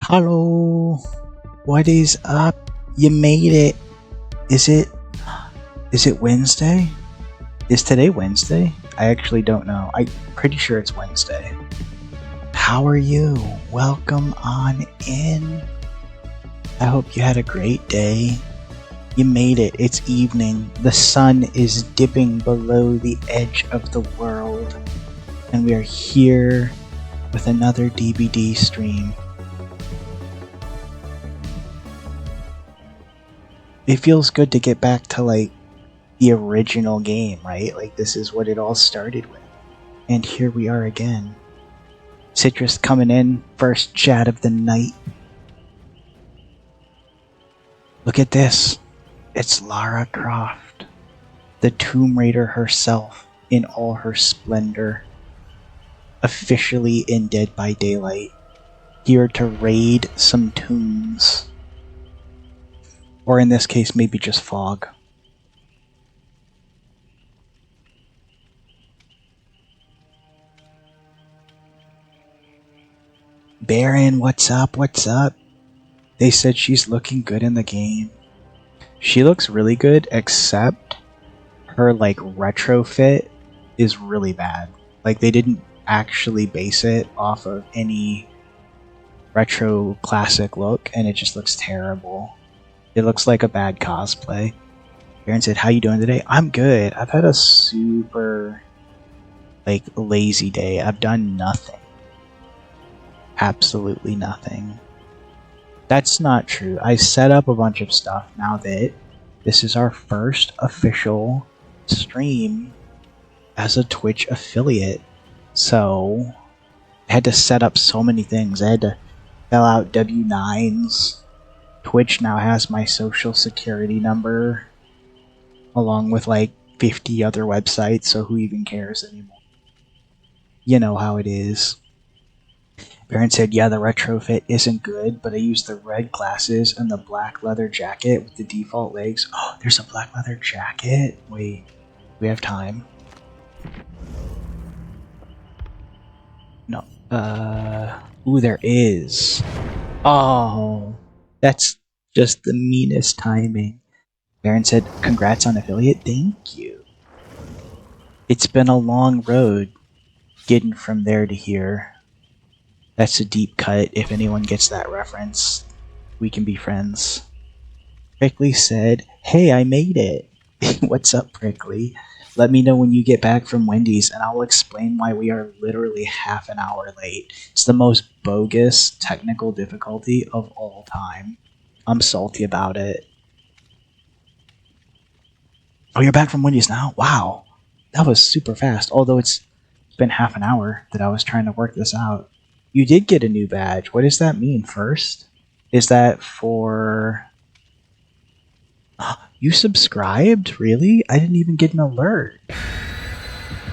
Hello, what is up? You made it. Is it Wednesday? Is today Wednesday? I actually don't know. I'm pretty sure it's Wednesday. How are you? Welcome on in. I hope you had a great day. You made it. It's evening. The sun is dipping below the edge of the world. And we are here with another DBD stream. It feels good to get back to like the original game, right? Like this is what it all started with. And here we are again. Citrus coming in, first chat of the night. Look at this. It's Lara Croft, the Tomb Raider herself in all her splendor. Officially in Dead by Daylight. Here to raid some tombs. Or in this case, maybe just fog. Baron, what's up? What's up? They said she's looking good in the game. She looks really good, except her like retrofit is really bad. Like they didn't actually base it off of any retro classic look, and it just looks terrible. It looks like a bad cosplay. Baron said, how you doing today? I'm good. I've had a super like lazy day. I've done nothing. Absolutely nothing. That's not true. I set up a bunch of stuff now that this is our first official stream as a Twitch affiliate. So I had to set up so many things. I had to fill out W-9s. Twitch now has my social security number along with like 50 other websites, so who even cares anymore? You know how it is. Baron said, yeah, the retrofit isn't good, but I used the red glasses and the black leather jacket with the default legs. Oh, there's a black leather jacket? Wait, we have time. No. Ooh, there is. Oh, that's just the meanest timing. Baron said, congrats on affiliate. Thank you. It's been a long road getting from there to here. That's a deep cut. If anyone gets that reference, we can be friends. Prickly said, hey, I made it. What's up, Prickly? Let me know when you get back from Wendy's and I'll explain why we are literally half an hour late. It's the most bogus technical difficulty of all time. I'm salty about it. Oh, you're back from Wendy's now? Wow. That was super fast. Although it's been half an hour that I was trying to work this out. You did get a new badge. What does that mean first? Is that for... You subscribed? Really? I didn't even get an alert.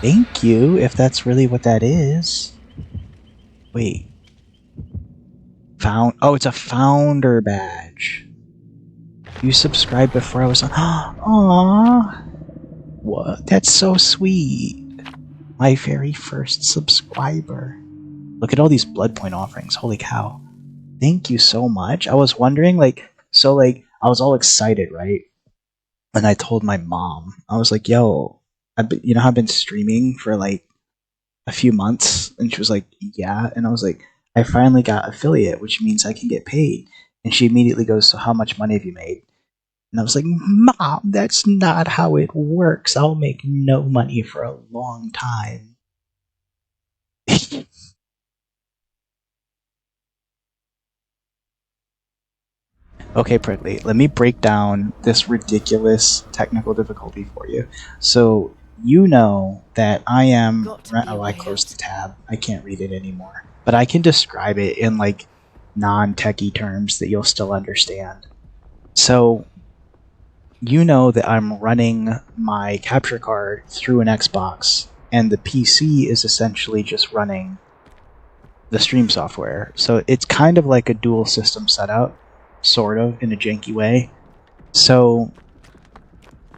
Thank you, if that's really what that is. Wait. Oh, it's a founder badge. You subscribed before I was on... Aww. What? That's so sweet. My very first subscriber. Look at all these blood point offerings. Holy cow. Thank you so much. I was wondering, I was all excited, right? And I told my mom, I was like, yo, I've been streaming for like a few months. And she was like, yeah. And I was like, I finally got affiliate, which means I can get paid. And she immediately goes, so how much money have you made? And I was like, Mom, that's not how it works. I'll make no money for a long time. Okay, Prickly, let me break down this ridiculous technical difficulty for you. So, you know that I am... Oh, I closed the tab. I can't read it anymore. But I can describe it in, like, non-techie terms that you'll still understand. So, you know that I'm running my capture card through an Xbox, and the PC is essentially just running the stream software. So, it's kind of like a dual system setup. Sort of, in a janky way. So,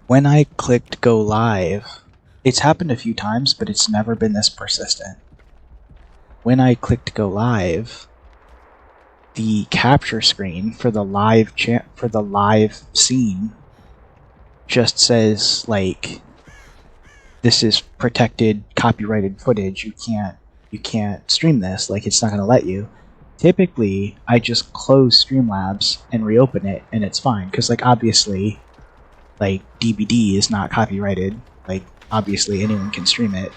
when I clicked go live, it's happened a few times, but it's never been this persistent. When I clicked go live, the capture screen for the live scene just says like, this is protected, copyrighted footage. You can't stream this. Like, it's not going to let you. Typically, I just close Streamlabs and reopen it, and it's fine. Because, like, obviously, like, DBD is not copyrighted. Like, obviously, anyone can stream it.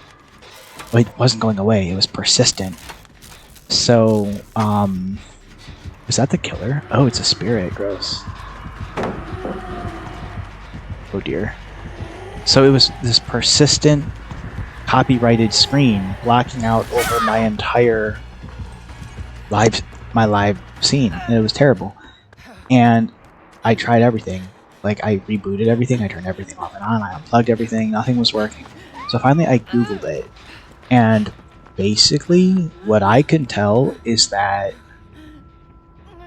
But it wasn't going away. It was persistent. So, is that the killer? Oh, it's a spirit. Gross. Oh, dear. So it was this persistent, copyrighted screen blocking out over my entire live scene, and it was terrible. And I tried everything. Like, I rebooted everything, I turned everything off and on, I unplugged everything, nothing was working. So finally I Googled it, and basically what I can tell is that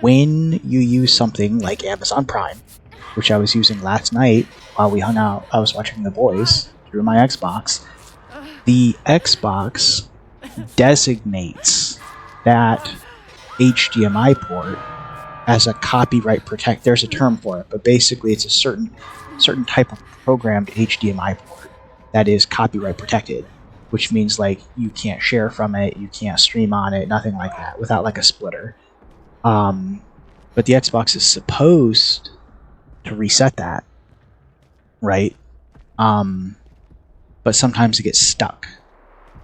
when you use something like Amazon Prime, which I was using last night while we hung out, I was watching The Boys through my Xbox, the Xbox designates that HDMI port as a copyright protect. There's a term for it, but basically it's a certain type of programmed HDMI port that is copyright protected, which means like you can't share from it, you can't stream on it, nothing like that without like a splitter. But the Xbox is supposed to reset that, right? But sometimes it gets stuck,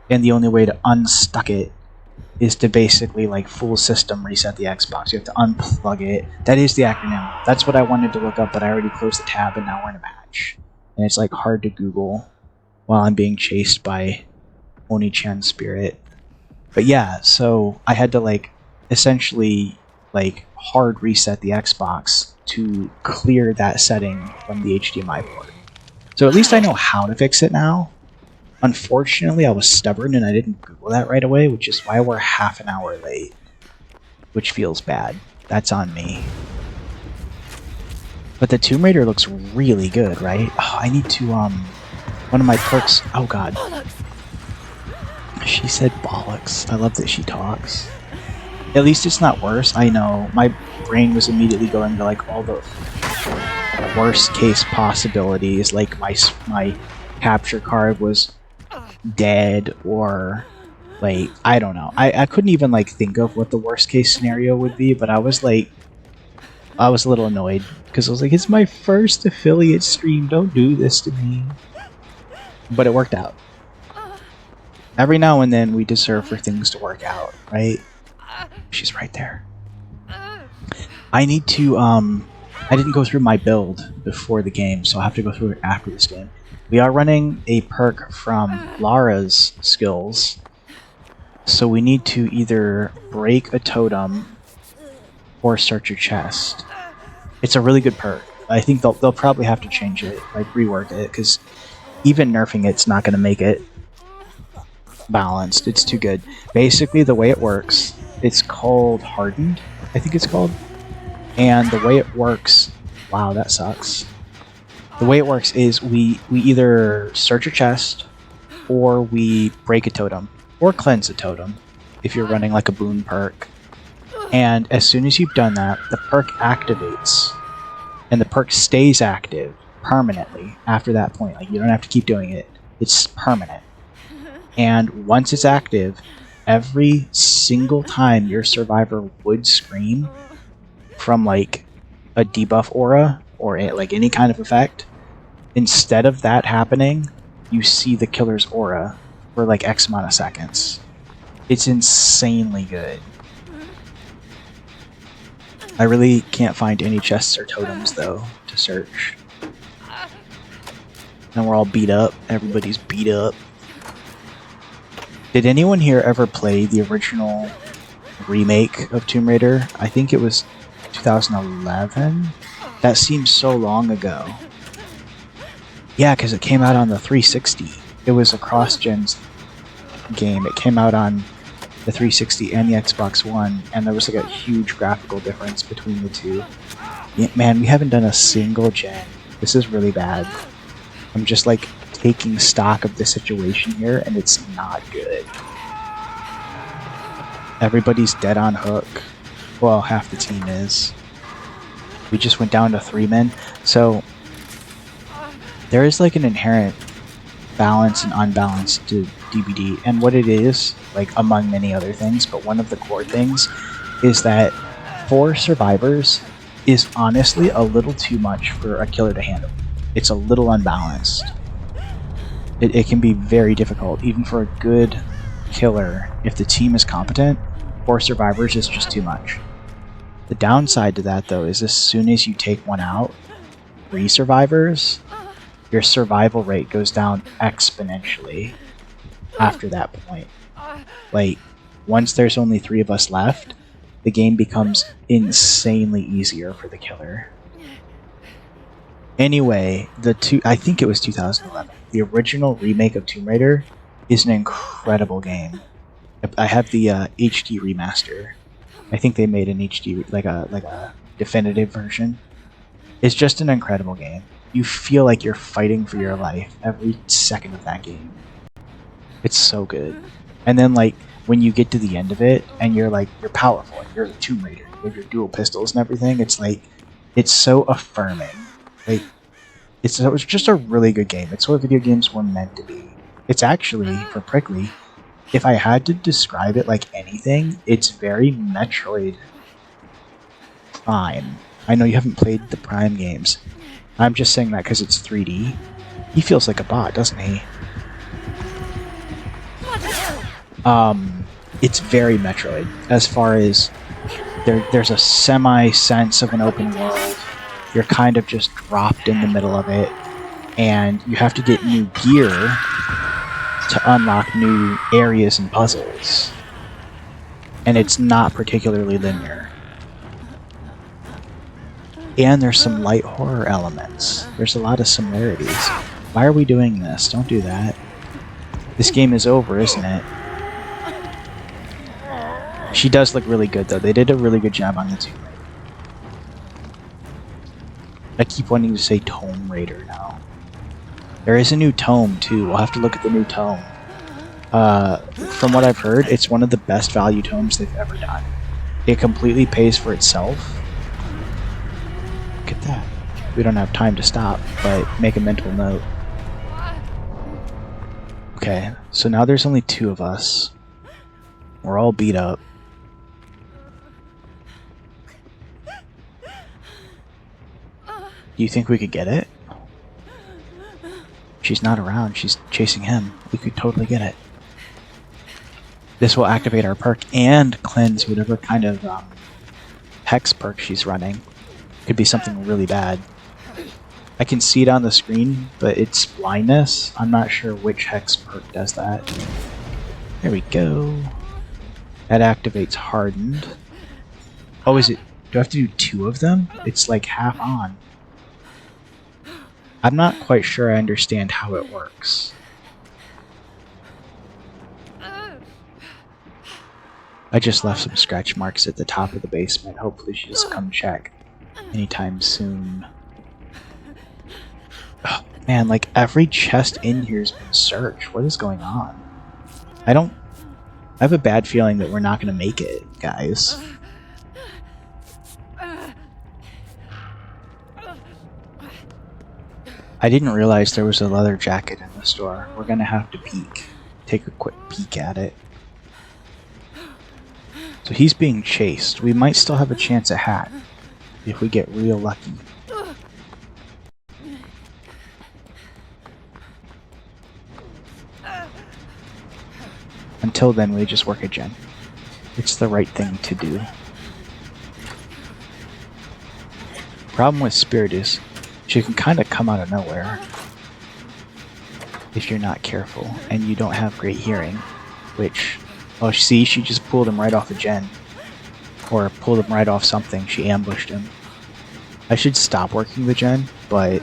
and the only way to unstuck it is to basically like full system reset the Xbox. You have to unplug it. That is the acronym. That's what I wanted to look up, but I already closed the tab and now we're in a match. And it's like hard to Google while I'm being chased by Oni-chan spirit. But yeah, so I had to like essentially like hard reset the Xbox to clear that setting from the HDMI port. So at least I know how to fix it now. Unfortunately, I was stubborn and I didn't Google that right away, which is why we're half an hour late. Which feels bad. That's on me. But the Tomb Raider looks really good, right? Oh, I need to, one of my perks... Oh god. She said bollocks. I love that she talks. At least it's not worse. I know. My brain was immediately going to, like, all the worst case possibilities. Like, my capture card was dead, or like I don't know. I couldn't even like think of what the worst case scenario would be, but I was a little annoyed because I was like, it's my first affiliate stream, don't do this to me. But it worked out. Every now and then we deserve for things to work out, right? She's right there. I need to I didn't go through my build before the game, so I'll have to go through it after this game. We are running a perk from Lara's skills, so we need to either break a totem or search a chest. It's a really good perk. I think they'll probably have to change it, like rework it, because even nerfing it's not going to make it balanced. It's too good. Basically, the way it works, it's called Hardened, I think it's called, and the way it works... Wow, that sucks. The way it works is we either search a chest, or we break a totem, or cleanse a totem, if you're running like a boon perk. And as soon as you've done that, the perk activates, and the perk stays active permanently after that point. Like, you don't have to keep doing it. It's permanent. And once it's active, every single time your survivor would scream from like a debuff aura or like any kind of effect, instead of that happening, you see the killer's aura for like X amount of seconds. It's insanely good. I really can't find any chests or totems though to search. And we're all beat up. Everybody's beat up. Did anyone here ever play the original remake of Tomb Raider? I think it was 2011? That seems so long ago. Yeah, because it came out on the 360. It was a cross-gen game. It came out on the 360 and the Xbox One, and there was like a huge graphical difference between the two. Yeah, man, we haven't done a single gen. This is really bad. I'm just like taking stock of the situation here, and it's not good. Everybody's dead on hook. Well, half the team is. We just went down to 3 men. So there is like an inherent balance and unbalance to DBD, and what it is, like among many other things, but one of the core things is that 4 survivors is honestly a little too much for a killer to handle. It's a little unbalanced. It can be very difficult, even for a good killer. If the team is competent, 4 survivors is just too much. The downside to that, though, is as soon as you take one out, 3 survivors, your survival rate goes down exponentially after that point. Like, once there's only 3 of us left, the game becomes insanely easier for the killer. Anyway, I think it was 2011. The original remake of Tomb Raider is an incredible game. I have the HD remaster. I think they made an HD, like a definitive version. It's just an incredible game. You feel like you're fighting for your life every second of that game. It's so good. And then like when you get to the end of it and you're powerful, you're a Tomb Raider, you have your dual pistols and everything, it's like, it's so affirming. Like, it's just a really good game. It's what video games were meant to be. It's actually, for Prickly, if I had to describe it like anything, it's very Metroid Prime. I know you haven't played the Prime games. I'm just saying that because it's 3D. He feels like a bot, doesn't he? It's very Metroid, as far as there's a semi-sense of an open world. You're kind of just dropped in the middle of it, and you have to get new gear to unlock new areas and puzzles. And it's not particularly linear. And there's some light horror elements. There's a lot of similarities. Why are we doing this? Don't do that. This game is over, isn't it? She does look really good, though. They did a really good job on the Tomb Raider. I keep wanting to say Tomb Raider now. There is a new tome, too. We'll have to look at the new tome. From what I've heard, it's one of the best value tomes they've ever done. It completely pays for itself. Look at that. We don't have time to stop, but make a mental note. Okay, so now there's only 2 of us. We're all beat up. Do you think we could get it? She's not around, she's chasing him. We could totally get it. This will activate our perk and cleanse whatever kind of hex perk she's running. Could be something really bad. I can see it on the screen, but it's blindness. I'm not sure which hex perk does that. There we go. That activates hardened. Oh, is it? Do I have to do 2 of them? It's like half on. I'm not quite sure I understand how it works. I just left some scratch marks at the top of the basement. Hopefully she doesn't come check anytime soon. Oh, man, like every chest in here has been searched. What is going on? I have a bad feeling that we're not going to make it, guys. I didn't realize there was a leather jacket in the store. We're going to have to take a quick peek at it. So he's being chased. We might still have a chance at Hat if we get real lucky. Until then, we just work a gen. It's the right thing to do. Problem with Spirit is she can kind of come out of nowhere if you're not careful and you don't have great hearing, which, oh, see, she just pulled him right off a gen. Or pulled him right off something. She ambushed him. I should stop working the gen, but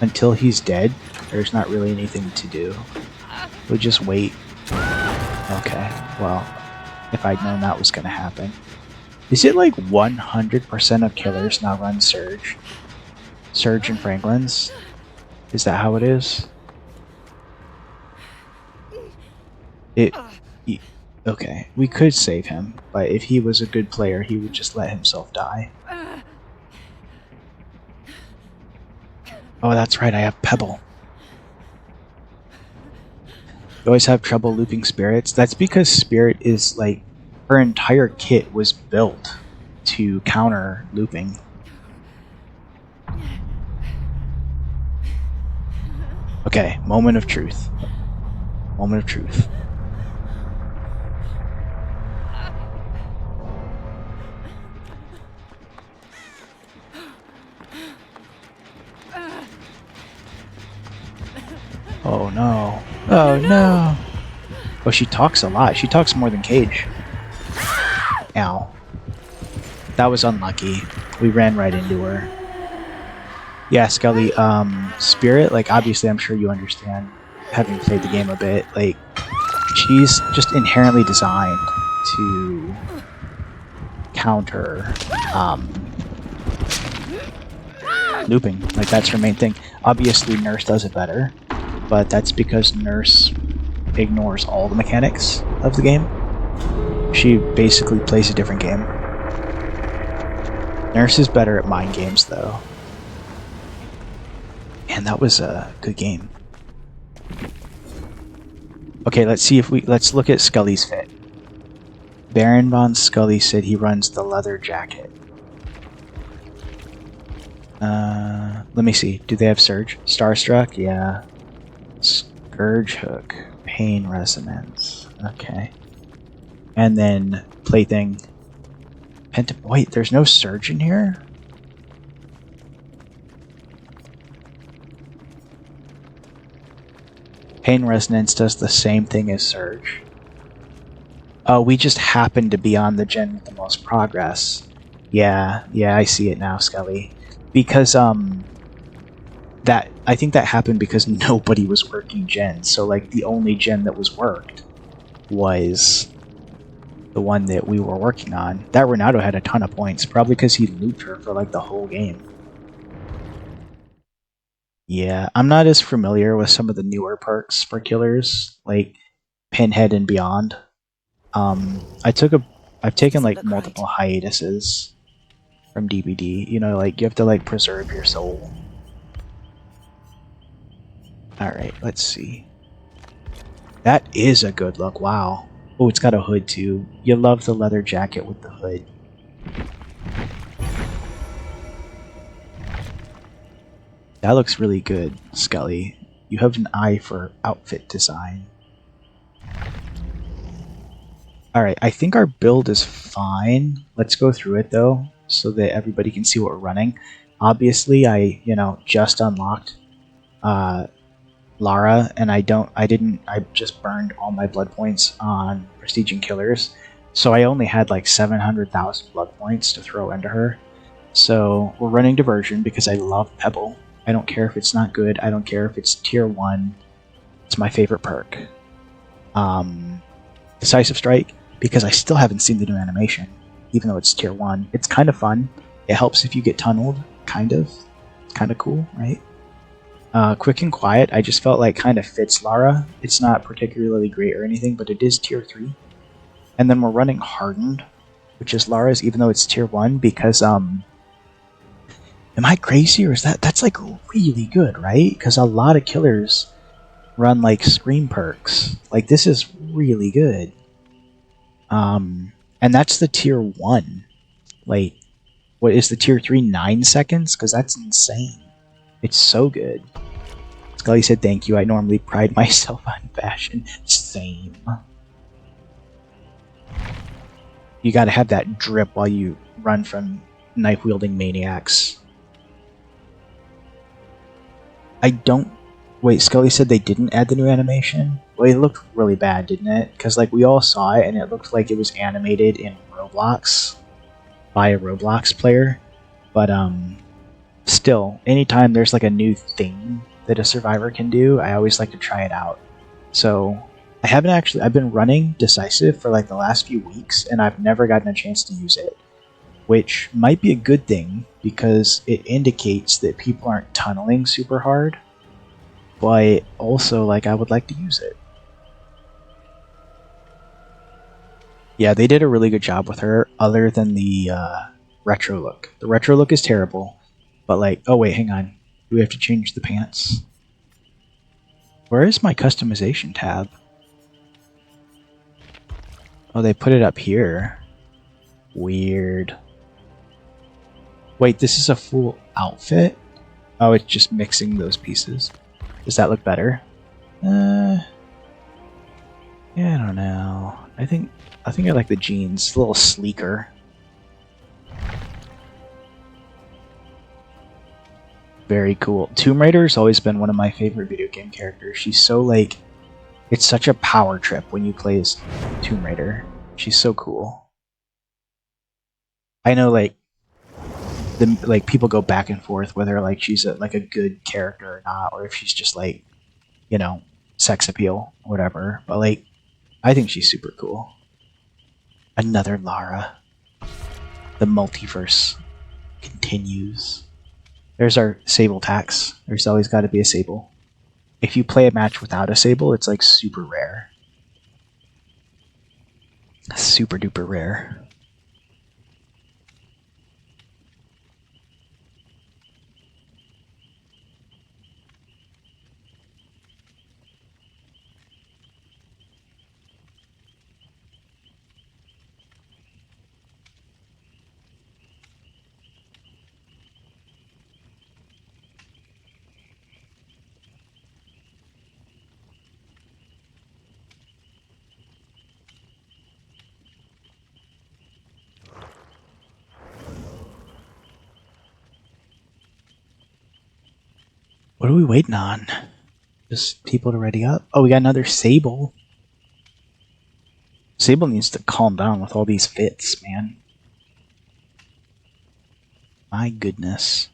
until he's dead, there's not really anything to do. We'll just wait. Okay, well, if I'd known that was going to happen. Is it like 100% of killers now run Surge? Surge and Franklin's? Is that how it is? Okay, we could save him, but if he was a good player, he would just let himself die. Oh, that's right, I have Pebble. You always have trouble looping spirits. That's because Spirit is like, her entire kit was built to counter looping. Okay, moment of truth. Moment of truth. Oh no. Oh no. Oh, she talks a lot. She talks more than Cage. Ow. That was unlucky. We ran right into her. Yeah, Scully, Spirit, like, obviously I'm sure you understand, having played the game a bit, like, she's just inherently designed to counter, looping. Like, that's her main thing. Obviously, Nurse does it better, but that's because Nurse ignores all the mechanics of the game. She basically plays a different game. Nurse is better at mind games, though. And that was a good game. Okay, let's look at Scully's fit. Baron von Scully said he runs the leather jacket. Let me see. Do they have Surge? Starstruck? Yeah. Scourge Hook. Pain Resonance. Okay. And then Plaything. Wait, there's no Surge in here? Pain Resonance does the same thing as Surge. Oh, we just happen to be on the gen with the most progress. Yeah, I see it now, Scully. Because, I think that happened because nobody was working gens, so, like, the only gen that was worked was the one that we were working on. That Renato had a ton of points, probably because he looped her for, like, the whole game. Yeah, I'm not as familiar with some of the newer perks for killers, like Pinhead and Beyond. I've taken like multiple hiatuses from DBD. You know, like you have to like preserve your soul. All right, let's see. That is a good look. Wow. Oh, it's got a hood too. You love the leather jacket with the hood. That looks really good, Scully. You have an eye for outfit design. Alright, I think our build is fine. Let's go through it though, so that everybody can see what we're running. Obviously, I, just unlocked Lara, and I just burned all my blood points on Prestige and Killers, so I only had like 700,000 blood points to throw into her. So we're running Diversion because I love Pebble. I don't care if it's not good, I don't care if it's tier 1, it's my favorite perk. Decisive Strike, because I still haven't seen the new animation, even though it's tier 1. It's kind of fun. It helps if you get tunneled, kind of. It's kind of cool, right? Quick and Quiet, I just felt like kind of fits Lara. It's not particularly great or anything, but it is tier 3. And then we're running Hardened, which is Lara's, even though it's tier 1, because, am I crazy, or is that's like really good, right? Because a lot of killers run like Scream perks. Like, this is really good. And that's the tier 1. Like, what is the tier 3? 9 seconds? Because that's insane. It's so good. Scully said thank you. I normally pride myself on fashion. Same. You gotta have that drip while you run from knife-wielding maniacs. I don't... Wait, Scully said they didn't add the new animation? Well, it looked really bad, didn't it? Because, like, we all saw it, and it looked like it was animated in Roblox by a Roblox player. But, still, anytime there's, like, a new thing that a survivor can do, I always like to try it out. So, I've been running Decisive for, like, the last few weeks, and I've never gotten a chance to use it. Which might be a good thing, because it indicates that people aren't tunneling super hard. But also, like, I would like to use it. Yeah, they did a really good job with her, other than the retro look. The retro look is terrible, but like, oh wait, hang on. Do we have to change the pants? Where is my customization tab? Oh, they put it up here. Weird. Wait, this is a full outfit? Oh, it's just mixing those pieces. Does that look better? Yeah, I don't know. I think I like the jeans. A little sleeker. Very cool. Tomb Raider's always been one of my favorite video game characters. She's so like, it's such a power trip when you play as Tomb Raider. She's so cool. I know like people go back and forth whether like she's like a good character or not, or if she's just like, you know, sex appeal, whatever. But like, I think she's super cool. Another Lara. The multiverse continues. There's our Sable tax. There's always got to be a Sable. If you play a match without a Sable, it's like super rare. Super duper rare. What are we waiting on? Just people to ready up? Oh, we got another Sable. Sable needs to calm down with all these fits, man. My goodness.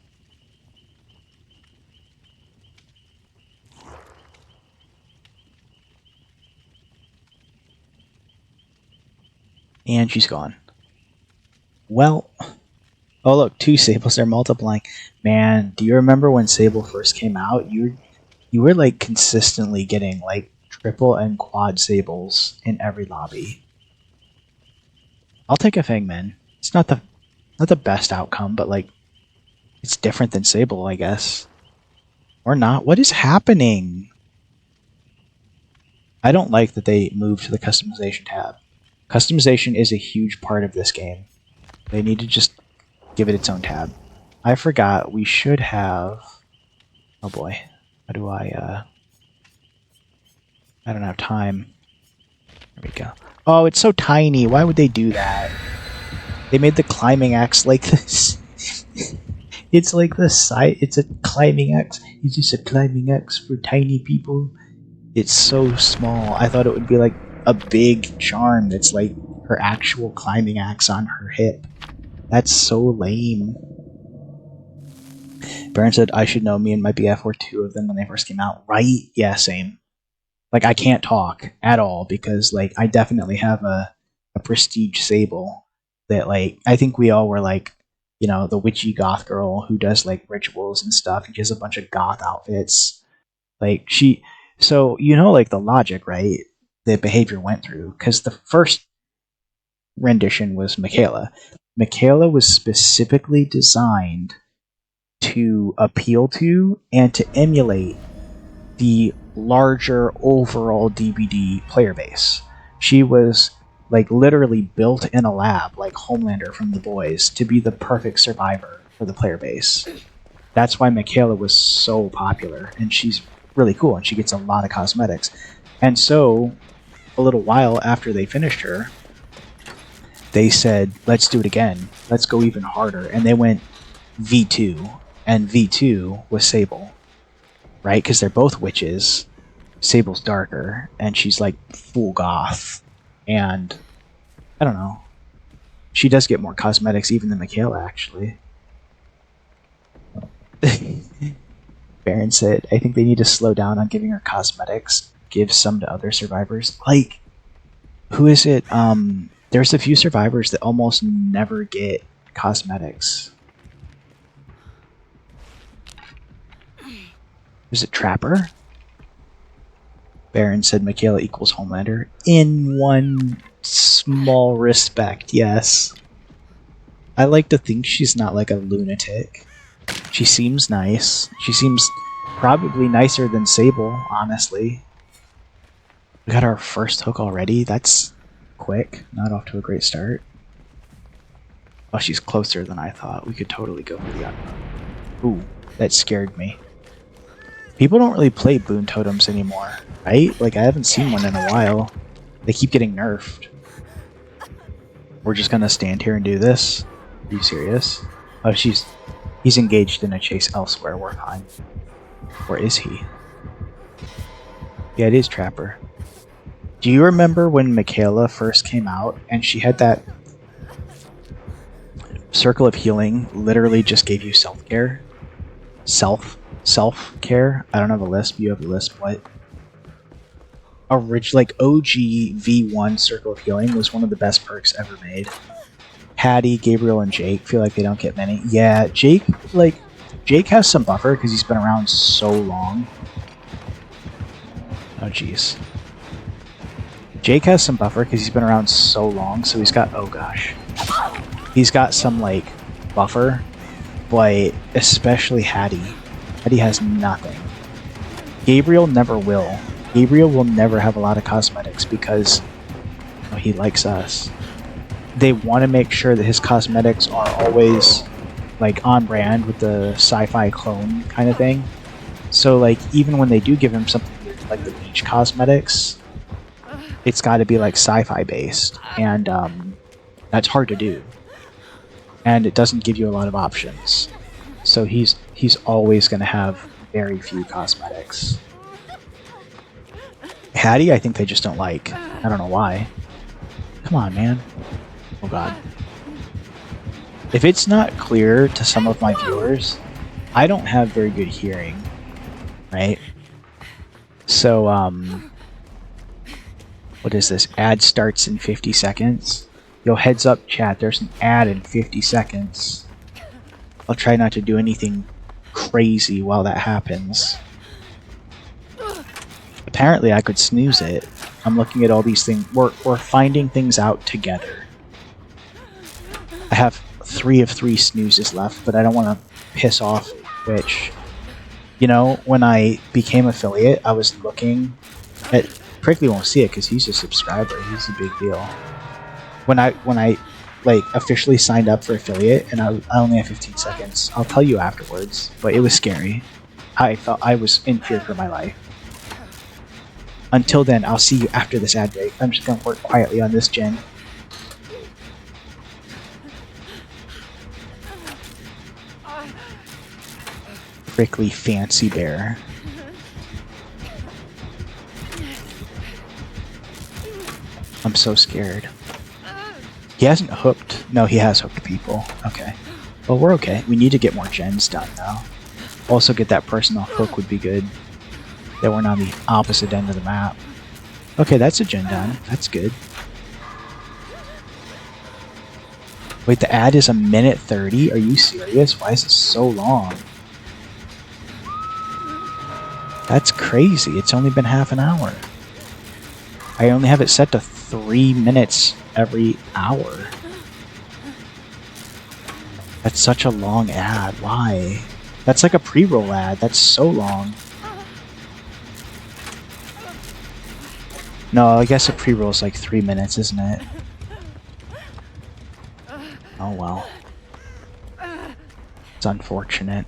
And she's gone. Well, oh look, two Sables are multiplying. Man, do you remember when Sable first came out? You were like consistently getting like triple and quad Sables in every lobby. I'll take a Fangman. It's not the best outcome, but like it's different than Sable, I guess. Or not. What is happening? I don't like that they moved to the customization tab. Customization is a huge part of this game. They need to just give it its own tab. I forgot we should have... Oh boy. How do I don't have time. There we go. Oh, it's so tiny. Why would they do that? They made the climbing axe like this. It's like the side. It's a climbing axe. Is this a climbing axe for tiny people? It's so small. I thought it would be like a big charm that's like her actual climbing axe on her hip. That's so lame. Baron said, I should know. Me and my BF were two of them when they first came out. Right? Yeah, same. Like, I can't talk at all because, like, I definitely have a prestige Sable that, like, I think we all were, like, you know, the witchy goth girl who does, like, rituals and stuff. And she has a bunch of goth outfits. Like, so, you know, like, the logic, right? That Behavior went through. Because the first rendition was Michaela. Michaela was specifically designed to appeal to and to emulate the larger overall DBD player base. She was like literally built in a lab, like Homelander from The Boys, to be the perfect survivor for the player base. That's why Michaela was so popular, and she's really cool, and she gets a lot of cosmetics. And so, a little while after they finished her, they said, let's do it again. Let's go even harder. And they went V2, and V2 was Sable, right? Because they're both witches. Sable's darker, and she's like full goth. And I don't know. She does get more cosmetics even than Michaela, actually. Baron said, I think they need to slow down on giving her cosmetics. Give some to other survivors. Like, who is it? There's a few survivors that almost never get cosmetics. Is it Trapper? Baron said Michaela equals Homelander. In one small respect, yes. I like to think she's not like a lunatic. She seems nice. She seems probably nicer than Sable, honestly. We got our first hook already. That's quick. Not off to a great start. Oh, she's closer than I thought. We could totally go for the unknown. Ooh, that scared me. People don't really play Boon Totems anymore, right? Like, I haven't seen one in a while. They keep getting nerfed. We're just gonna stand here and do this? Are you serious? Oh, he's engaged in a chase elsewhere. We're fine. Or is he? Yeah, it is Trapper. Do you remember when Michaela first came out and she had that Circle of Healing literally just gave you self-care? Self-care? I don't have a lisp, you have a lisp, what? Like OG V1 Circle of Healing was one of the best perks ever made. Hattie, Gabriel, and Jake feel like they don't get many. Yeah, Jake has some buffer because he's been around so long. Oh jeez. Jake has some buffer because he's been around so long, so he's got, oh gosh. He's got some, like, buffer, but especially Hattie. Hattie has nothing. Gabriel never will. Gabriel will never have a lot of cosmetics because he likes us. They want to make sure that his cosmetics are always, like, on brand with the sci-fi clone kind of thing. So, like, even when they do give him something like the beach cosmetics, it's got to be, like, sci-fi based, and that's hard to do. And it doesn't give you a lot of options. So he's always going to have very few cosmetics. Hattie, I think they just don't like. I don't know why. Come on, man. Oh god. If it's not clear to some of my viewers, I don't have very good hearing, right? So, what is this? Ad starts in 50 seconds. Yo, heads up, chat. There's an ad in 50 seconds. I'll try not to do anything crazy while that happens. Apparently, I could snooze it. I'm looking at all these things. We're finding things out together. I have 3 of 3 snoozes left, but I don't want to piss off Twitch. You know, when I became affiliate, I was looking at... Prickly won't see it because he's a subscriber. He's a big deal. When I like officially signed up for affiliate, and I only have 15 seconds. I'll tell you afterwards, but it was scary. I felt I was in fear for my life. Until then, I'll see you after this ad break. I'm just gonna work quietly on this gen. Prickly Fancy Bear. I'm so scared. He hasn't hooked. No, he has hooked people. Okay. Well, we're okay. We need to get more gens done, though. Also, get that person off hook would be good. That we're on the opposite end of the map. Okay, that's a gen done. That's good. Wait, the ad is 1:30? Are you serious? Why is it so long? That's crazy. It's only been half an hour. I only have it set to 3 minutes every hour. That's such a long ad. Why? That's like a pre-roll ad. That's so long. No, I guess a pre-roll is like 3 minutes, isn't it? Oh well. It's unfortunate.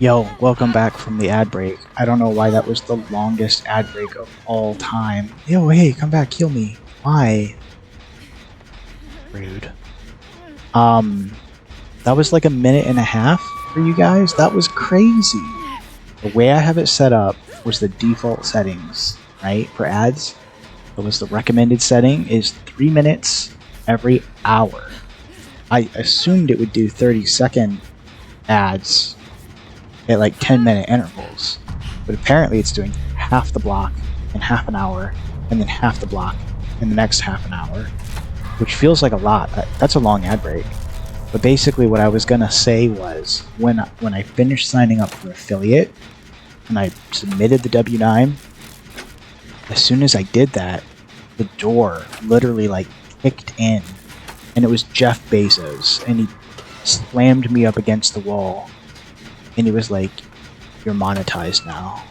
Yo, welcome back from the ad break. I don't know why that was the longest ad break of all time. Yo, hey, come back, heal me. Why? Rude. That was like a minute and a half for you guys? That was crazy. The way I have it set up was the default settings, right, for ads. It was the recommended setting is 3 minutes every hour. I assumed it would do 30-second ads at like 10-minute intervals, but apparently it's doing half the block in half an hour, and then half the block in the next half an hour, which feels like a lot. That's a long ad break. But basically what I was gonna say was, when I finished signing up for affiliate, and I submitted the W-9, as soon as I did that, the door literally like kicked in, and it was Jeff Bezos, and he slammed me up against the wall, and he was like, "You're monetized now."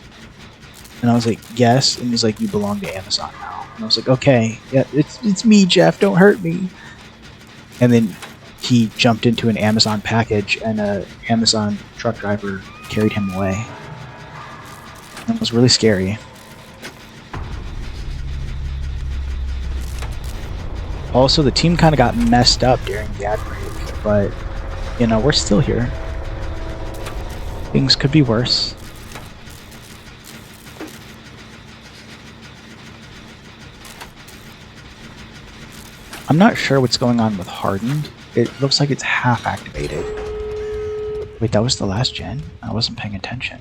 And I was like, "Yes," and he's like, "You belong to Amazon now." And I was like, "Okay, yeah, it's me, Jeff, don't hurt me." And then he jumped into an Amazon package, and a Amazon truck driver carried him away. And it was really scary. Also, the team kind of got messed up during the ad break, but, you know, we're still here. Things could be worse. I'm not sure what's going on with Hardened. It looks like it's half activated. Wait, that was the last gen? I wasn't paying attention.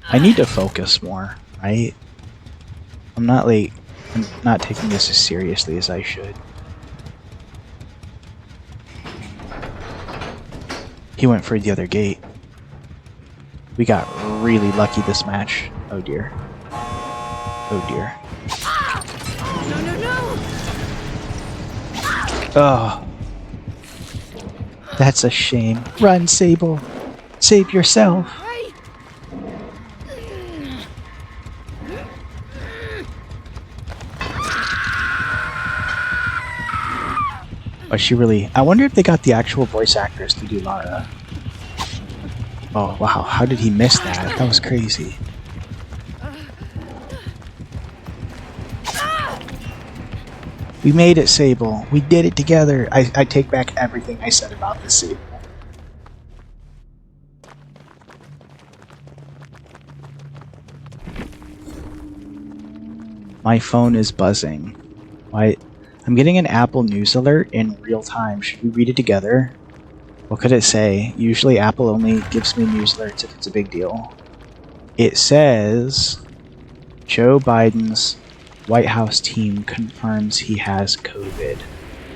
I need to focus more, right? I'm not taking this as seriously as I should. He went for the other gate. We got really lucky this match. Oh dear. Oh dear. No. Oh. That's a shame. Run, Sable. Save yourself. Oh, she really... I wonder if they got the actual voice actors to do Lara. Oh, wow. How did he miss that? That was crazy. We made it, Sable. We did it together. I take back everything I said about this, Sable. My phone is buzzing. Why? I'm getting an Apple News alert in real time. Should we read it together? What could it say? Usually Apple only gives me news alerts if it's a big deal. It says, Joe Biden's White House team confirms he has COVID.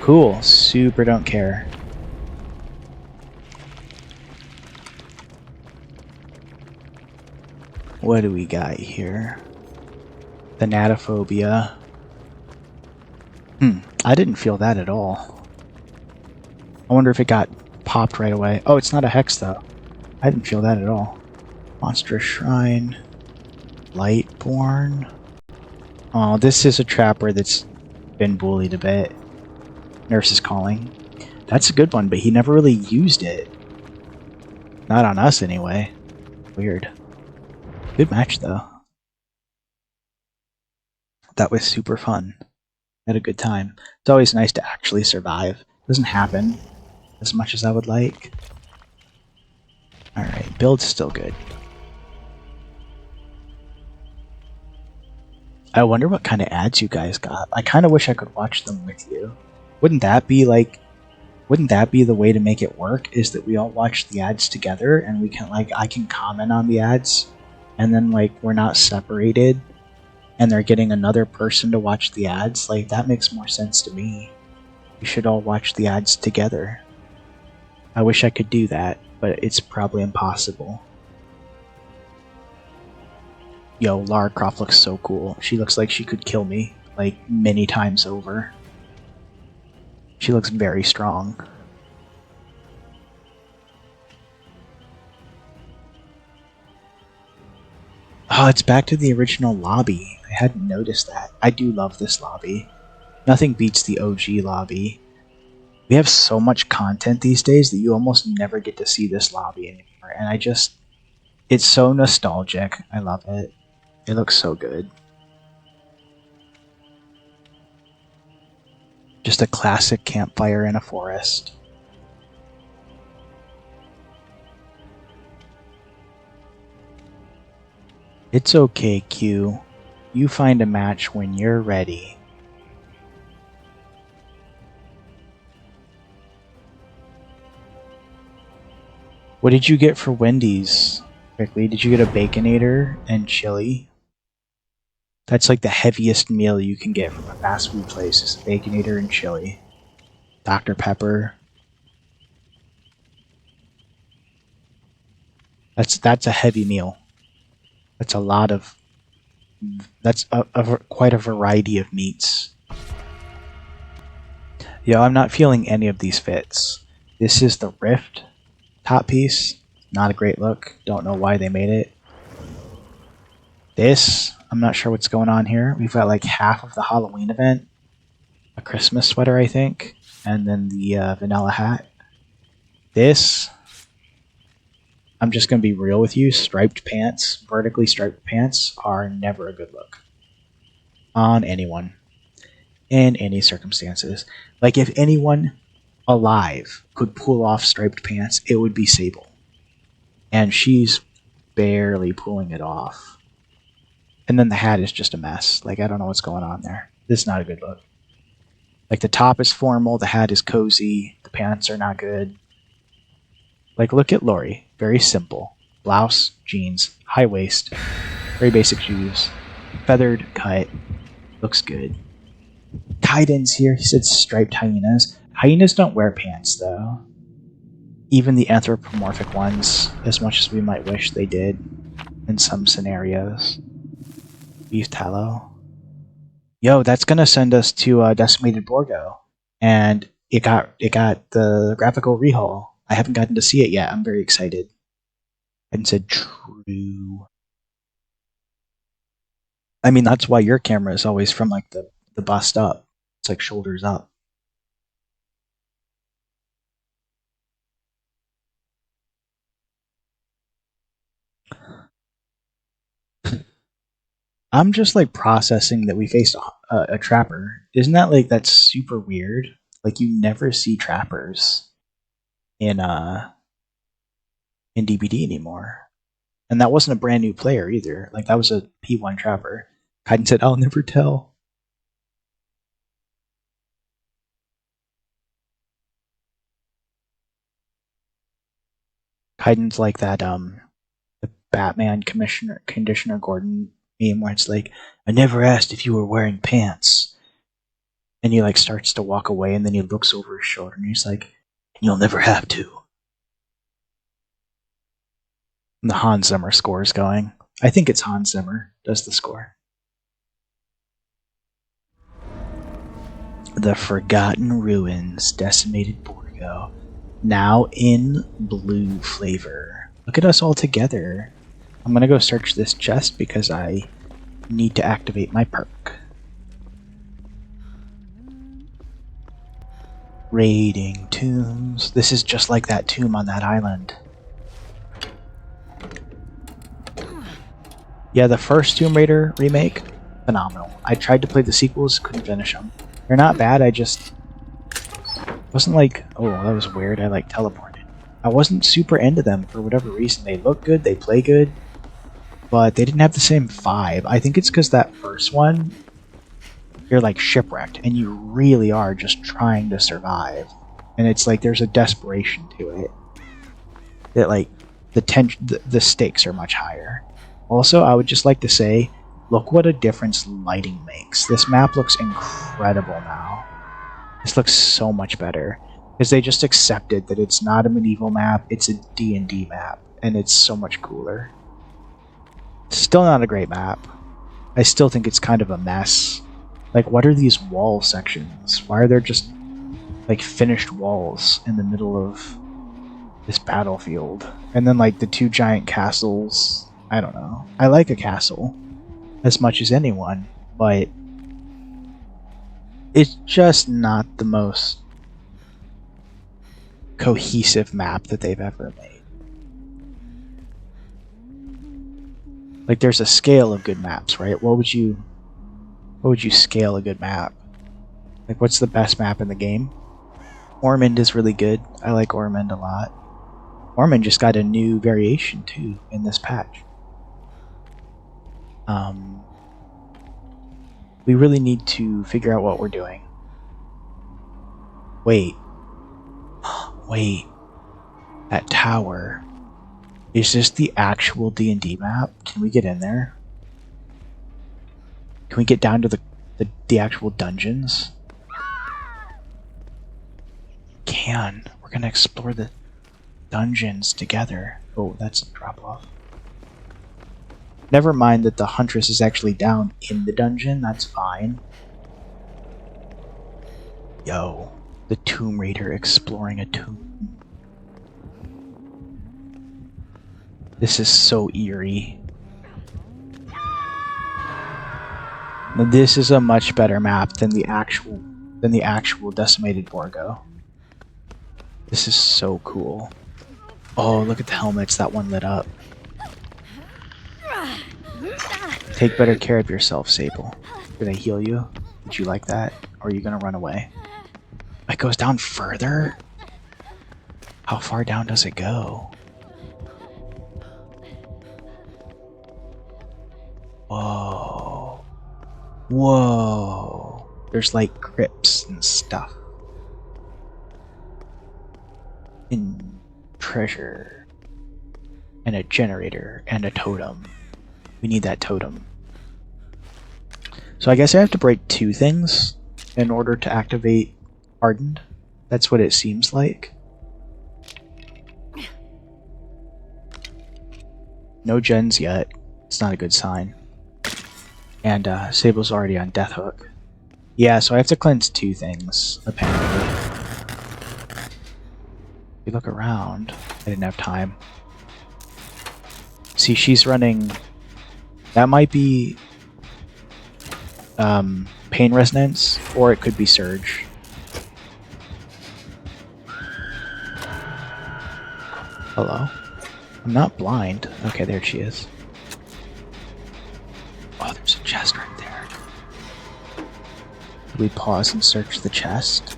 Cool. Super don't care. What do we got here? Thanatophobia. I didn't feel that at all. I wonder if it got popped right away. Oh, it's not a hex though. I didn't feel that at all. Monstrous Shrine. Lightborn. Oh, this is a trapper that's been bullied a bit. Nurse is calling. That's a good one, but he never really used it. Not on us anyway. Weird. Good match though. That was super fun. Had a good time. It's always nice to actually survive. Doesn't happen as much as I would like. Alright, build's still good. I wonder what kind of ads you guys got. I kind of wish I could watch them with you. Wouldn't that be the way to make it work? Is that we all watch the ads together and we can I can comment on the ads and then we're not separated and they're getting another person to watch the ads? Like, that makes more sense to me. We should all watch the ads together. I wish I could do that, but it's probably impossible. Yo, Lara Croft looks so cool. She looks like she could kill me, many times over. She looks very strong. Oh, it's back to the original lobby. I hadn't noticed that. I do love this lobby. Nothing beats the OG lobby. We have so much content these days that you almost never get to see this lobby anymore. And it's so nostalgic. I love it. It looks so good. Just a classic campfire in a forest. It's okay, Q. You find a match when you're ready. What did you get for Wendy's, quickly? Did you get a Baconator and chili? That's like the heaviest meal you can get from a fast food place, is Baconator and chili. Dr. Pepper. That's a heavy meal. That's a lot of... That's quite a variety of meats. Yo, I'm not feeling any of these fits. This is the Rift top piece. Not a great look. Don't know why they made it. This, I'm not sure what's going on here. We've got like half of the Halloween event. A Christmas sweater, I think. And then the vanilla hat. This, I'm just going to be real with you. Striped pants, vertically striped pants are never a good look. On anyone. In any circumstances. Like if anyone alive could pull off striped pants, it would be Sable. And she's barely pulling it off. And then the hat is just a mess. Like, I don't know what's going on there. This is not a good look. Like, the top is formal, the hat is cozy, the pants are not good. Like, look at Lori. Very simple. Blouse, jeans, high waist, very basic shoes, feathered cut. Looks good. Kaiden's here. He said striped hyenas. Hyenas don't wear pants, though. Even the anthropomorphic ones, as much as we might wish they did in some scenarios. Beef tallow. Yo, that's gonna send us to Decimated Borgo, and it got the graphical rehaul. I haven't gotten to see it yet. I'm very excited. And said true. I mean, that's why your camera is always from like the bust up. It's like shoulders up. I'm just like processing that we faced a trapper. Isn't that like, that's super weird? Like, you never see trappers in DBD anymore. And that wasn't a brand new player either. Like, that was a P1 trapper. Kaiden said, I'll never tell. Kaiden's like that the Batman Conditioner Gordon meme where it's like, I never asked if you were wearing pants. And he like starts to walk away, and then he looks over his shoulder and he's like, you'll never have to. And the Hans Zimmer score is going. I think it's Hans Zimmer does the score. The Forgotten Ruins, Decimated Borgo. Now in blue flavor. Look at us all together. I'm gonna go search this chest because I need to activate my perk. Raiding tombs. This is just like that tomb on that island. Yeah, the first Tomb Raider remake, phenomenal. I tried to play the sequels, couldn't finish them. They're not bad, I just wasn't like, oh, that was weird, I like teleported. I wasn't super into them for whatever reason. They look good, they play good, but they didn't have the same vibe. I think it's because that first one, you're like shipwrecked, and you really are just trying to survive. And it's like there's a desperation to it. That like the stakes are much higher. Also, I would just like to say, look what a difference lighting makes. This map looks incredible now. This looks so much better. Because they just accepted that it's not a medieval map, it's a D&D map. And it's so much cooler. Still not a great map. I still think it's kind of a mess. Like, what are these wall sections? Why are there just, like, finished walls in the middle of this battlefield? And then, like, the two giant castles. I don't know. I like a castle as much as anyone, but it's just not the most cohesive map that they've ever made. Like, there's a scale of good maps, right? What would you scale a good map? Like, what's the best map in the game? Ormond is really good. I like Ormond a lot. Ormond just got a new variation too in this patch. We really need to figure out what we're doing. Wait. Wait. That tower. Is this the actual D&D map? Can we get in there? Can we get down to the actual dungeons? We're gonna explore the dungeons together. Oh, that's a drop off. Never mind that the Huntress is actually down in the dungeon, that's fine. Yo, the Tomb Raider exploring a tomb. This is so eerie. Now, this is a much better map than the actual Decimated Borgo. This is so cool. Oh, look at the helmets. That one lit up. Take better care of yourself, Sable. Did I heal you? Did you like that? Or are you gonna run away? It goes down further? How far down does it go? Whoa. Whoa. There's like crypts and stuff. And treasure. And a generator. And a totem. We need that totem. So I guess I have to break 2 things in order to activate Hardened. That's what it seems like. No gens yet. It's not a good sign. And Sable's already on Death Hook. Yeah, so I have to cleanse 2 things, apparently. If you look around, I didn't have time. See, she's running... That might be Pain Resonance, or it could be Surge. Hello? I'm not blind. Okay, there she is. Oh, there's a chest right there. We pause and search the chest.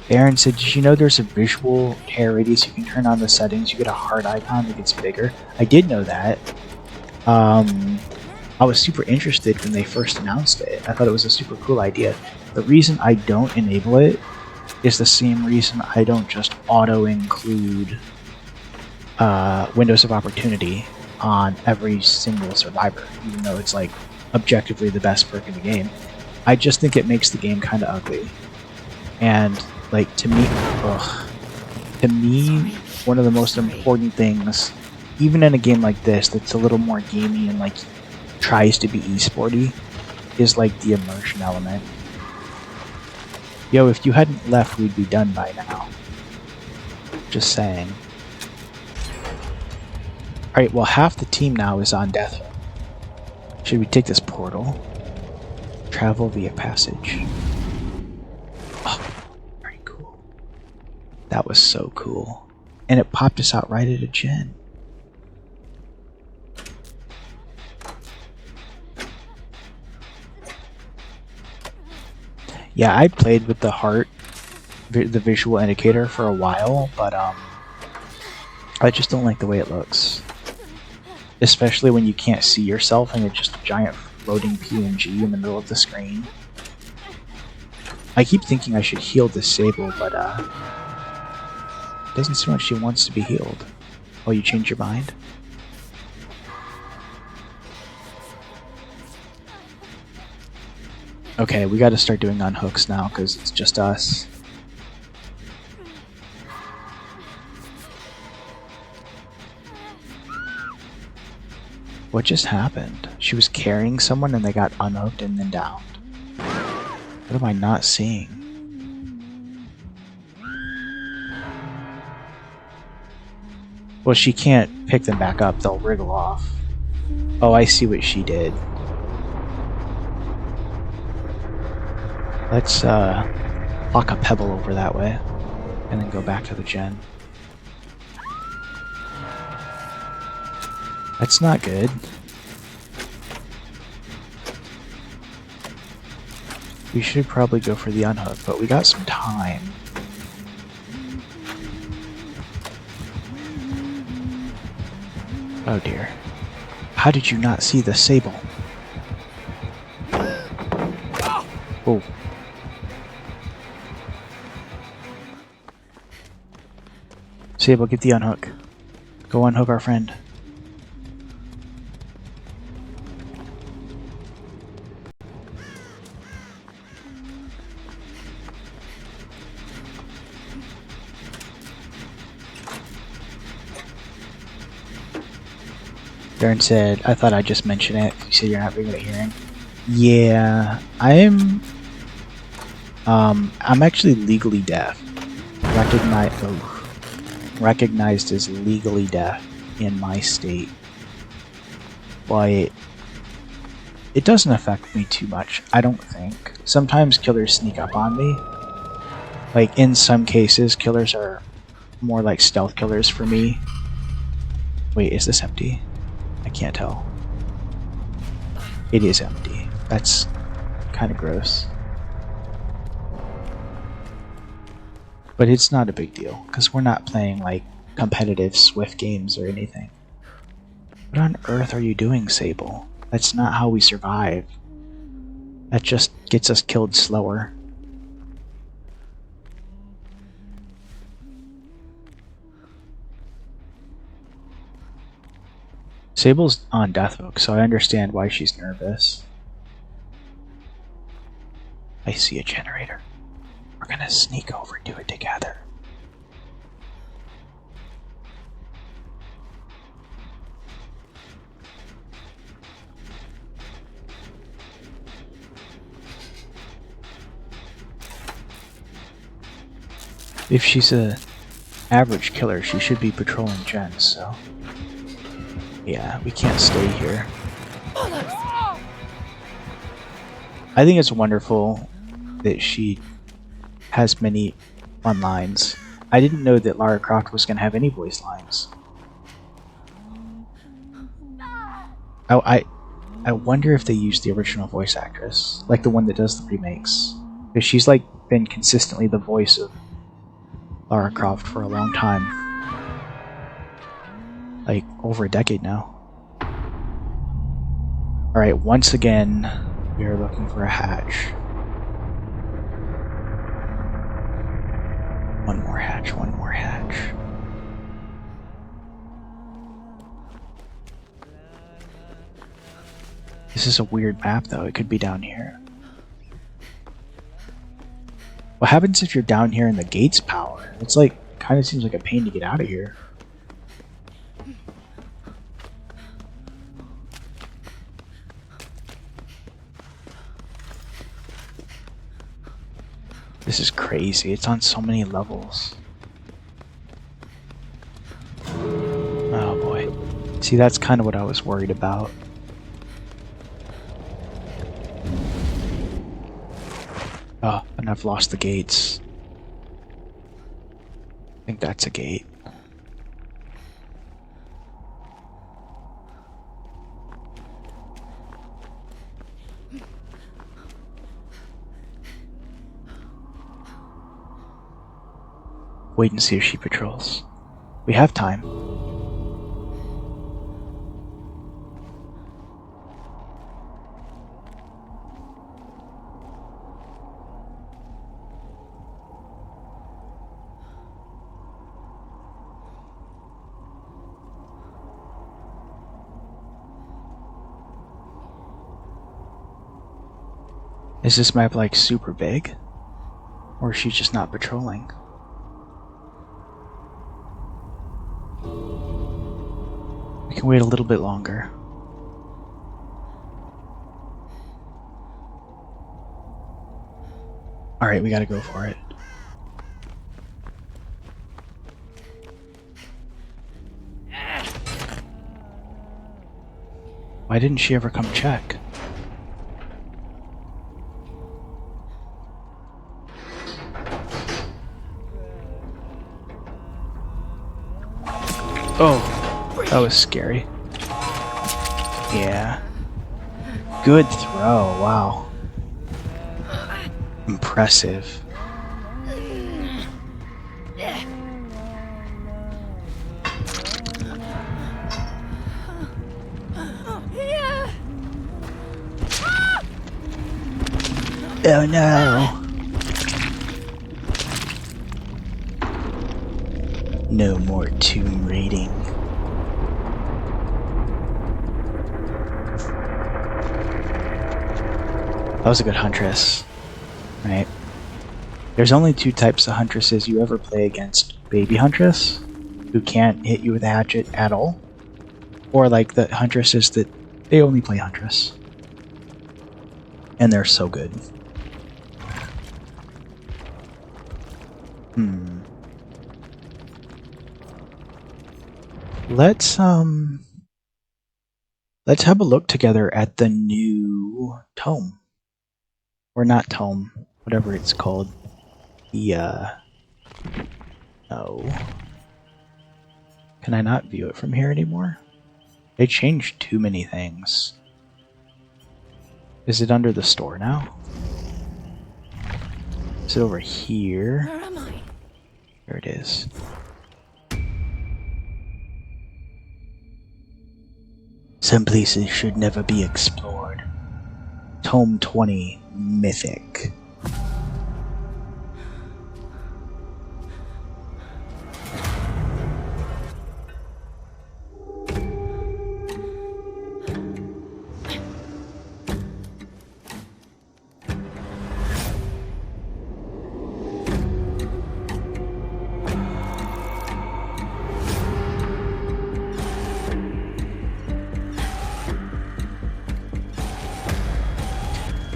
Aaron said, did you know there's a visual hair radius? You can turn on the settings, you get a heart icon that gets bigger. I did know that. I was super interested when they first announced it. I thought it was a super cool idea. The reason I don't enable it is the same reason I don't just auto-include Windows of Opportunity on every single survivor, even though it's like objectively the best perk in the game. I just think it makes the game kind of ugly. And like to me, one of the most important things, even in a game like this that's a little more gamey and like tries to be esporty, is like the immersion element. Yo, if you hadn't left, we'd be done by now. Just saying. Alright, well, half the team now is on Death Hook. Should we take this portal? Travel via passage. Oh, very cool. That was so cool. And it popped us out right at a gen. Yeah, I played with the heart, the visual indicator, for a while, but I just don't like the way it looks. Especially when you can't see yourself and it's just a giant floating PNG in the middle of the screen. I keep thinking I should heal this Sable, but doesn't seem like she wants to be healed. Oh, you changed your mind? Okay, we gotta start doing unhooks now, because it's just us. What just happened? She was carrying someone and they got unhooked and then downed. What am I not seeing? Well, she can't pick them back up, they'll wriggle off. Oh, I see what she did. Let's lock a pebble over that way. and then go back to the gen. That's not good. We should probably go for the unhook, but we got some time. Oh dear. How did you not see the Sable? Oh. Sable, get the unhook. Go unhook our friend. Darren said, I thought I'd just mention it. You said you're not very good at hearing. Yeah, I'm actually legally deaf. Recognized as legally deaf in my state. But it doesn't affect me too much, I don't think. Sometimes killers sneak up on me. Like, in some cases, killers are more like stealth killers for me. Wait, is this empty? I can't tell. It is empty. That's kind of gross. But it's not a big deal, because we're not playing like competitive Swift games or anything. What on earth are you doing, Sable? That's not how we survive. That just gets us killed slower. Sable's on Deathhook, so I understand why she's nervous. I see a generator. We're gonna sneak over to it together. If she's a average killer, she should be patrolling gens, so... Yeah, we can't stay here. I think it's wonderful that she has many fun lines. I didn't know that Lara Croft was going to have any voice lines. Oh, I wonder if they used the original voice actress, like the one that does the remakes. Because she's like been consistently the voice of Lara Croft for a long time. Like, over a decade now. Alright, once again, we are looking for a hatch. One more hatch, one more hatch. This is a weird map, though. It could be down here. What happens if you're down here and the gates power? It's like, kind of seems like a pain to get out of here. This is crazy. It's on so many levels. Oh boy. See, that's kind of what I was worried about. Oh, and I've lost the gates. I think that's a gate. Wait and see if she patrols. We have time. Is this map like super big? Or is she just not patrolling? We can wait a little bit longer. Alright, we gotta go for it. Why didn't she ever come check? Oh, that was scary. Yeah. Good throw, wow. Impressive. Oh no! No more tomb raiding. That was a good huntress. Right. There's only two types of huntresses you ever play against. Baby huntress, who can't hit you with a hatchet at all. Or like the huntresses that they only play huntress. And they're so good. Let's have a look together at the new tome. Or not tome, whatever it's called. The no. Can I not view it from here anymore? They changed too many things. Is it under the store now? Is it over here? Where am I? There it is. Some places should never be explored. Tome 20, Mythic.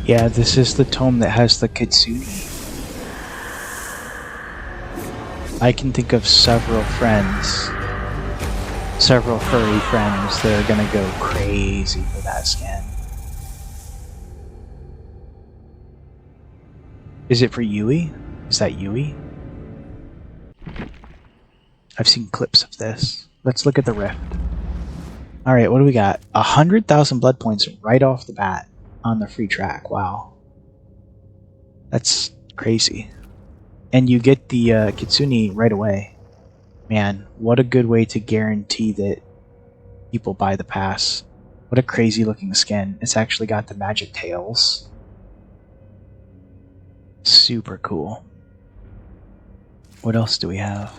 Yeah, this is the tome that has the kitsune. I can think of several friends, several furry friends that are gonna go crazy for that skin. Is it for Yui? Is that Yui? I've seen clips of this. Let's look at the rift. Alright, what do we got? 100,000 blood points right off the bat on the free track. Wow. That's crazy. And you get the kitsune right away. Man, what a good way to guarantee that people buy the pass. What a crazy looking skin. It's actually got the magic tails. Super cool. What else do we have?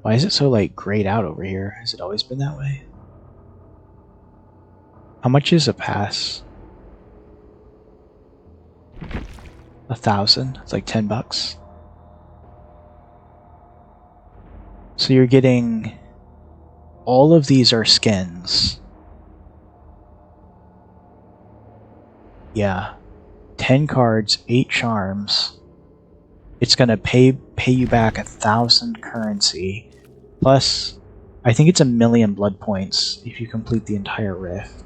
Why is it so like grayed out over here? Has it always been that way? How much is a pass? 1,000? It's like $10. So you're getting... all of these are skins. Yeah. 10 cards, 8 charms. It's gonna pay you back 1,000 currency. Plus, I think it's 1,000,000 blood points if you complete the entire rift.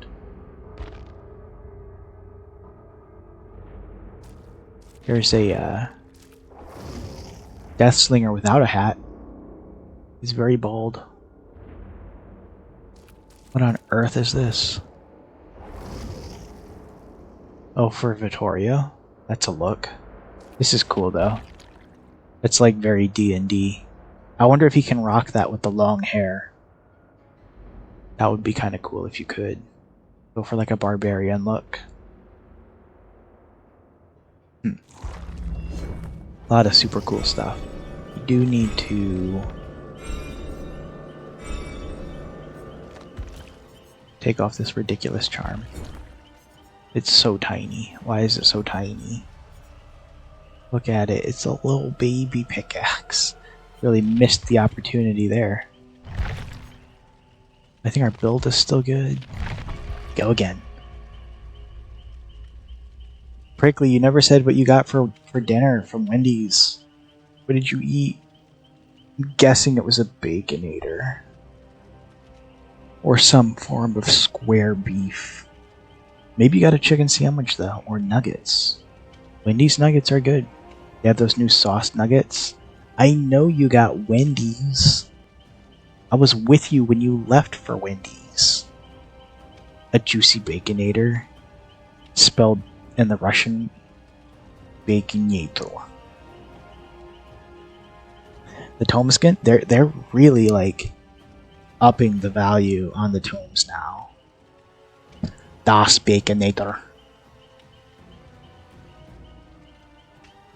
There's a Deathslinger without a hat. He's very bold. What on earth is this? Oh, for Vittorio? That's a look. This is cool though. It's like very D&D. I wonder if he can rock that with the long hair. That would be kind of cool if you could. Go for like a barbarian look. A lot of super cool stuff. You do need to take off this ridiculous charm. It's so tiny. Why is it so tiny? Look at it. It's a little baby pickaxe. Really missed the opportunity there. I think our build is still good. Go again. Prickly, you never said what you got for dinner from Wendy's. What did you eat? I'm guessing it was a Baconator. Or some form of square beef. Maybe you got a chicken sandwich though, or nuggets. Wendy's nuggets are good. They have those new sauce nuggets. I know you got Wendy's. I was with you when you left for Wendy's. A juicy baconator, spelled in the Russian baconator. The tome skin, they're really like upping the value on the tomes now. Das Baconator.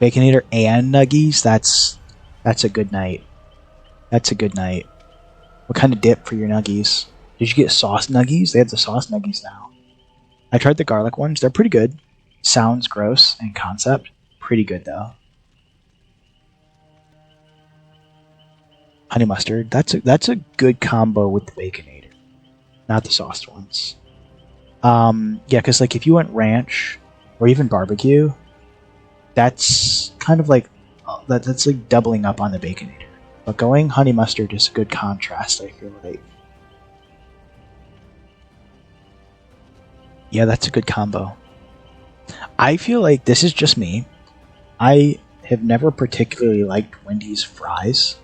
Baconator and Nuggies, that's a good night. That's a good night. What kind of dip for your Nuggies? Did you get sauce Nuggies? They have the sauce Nuggies now. I tried the garlic ones. They're pretty good. Sounds gross in concept. Pretty good though. Honey mustard. That's a good combo with the Baconator, not the sauced ones. Yeah, because like if you went ranch or even barbecue, that's kind of like that's like doubling up on the Baconator. But going honey mustard is a good contrast, I feel like. Yeah, that's a good combo. I feel like this is just me. I have never particularly liked Wendy's fries.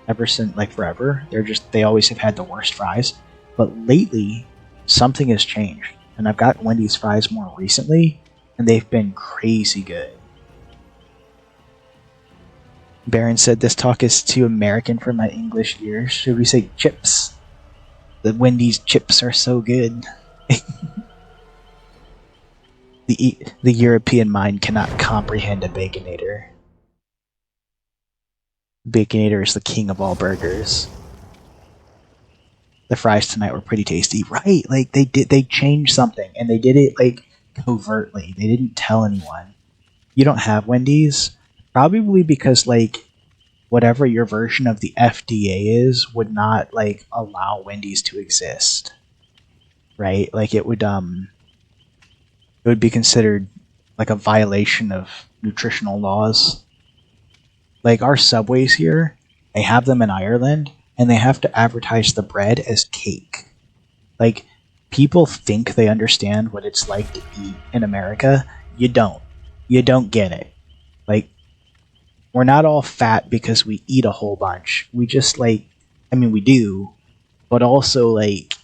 Ever since, like, forever. They always have had the worst fries. But lately, something has changed. And I've got Wendy's fries more recently, and they've been crazy good. Baron said this talk is too American for my English ears. Should we say chips? The Wendy's chips are so good. The European mind cannot comprehend a Baconator. Baconator is the king of all burgers. The fries tonight were pretty tasty. Right, like they changed something, and they did it like covertly. They didn't tell anyone. You don't have Wendy's? Probably because like whatever your version of the FDA is would not like allow Wendy's to exist. Right? Like it would be considered like a violation of nutritional laws. Like our Subways here, they have them in Ireland, and they have to advertise the bread as cake. Like, people think they understand what it's like to eat in America. You don't. You don't get it. Like, we're not all fat because we eat a whole bunch. We just, like, I mean, we do, but also, like,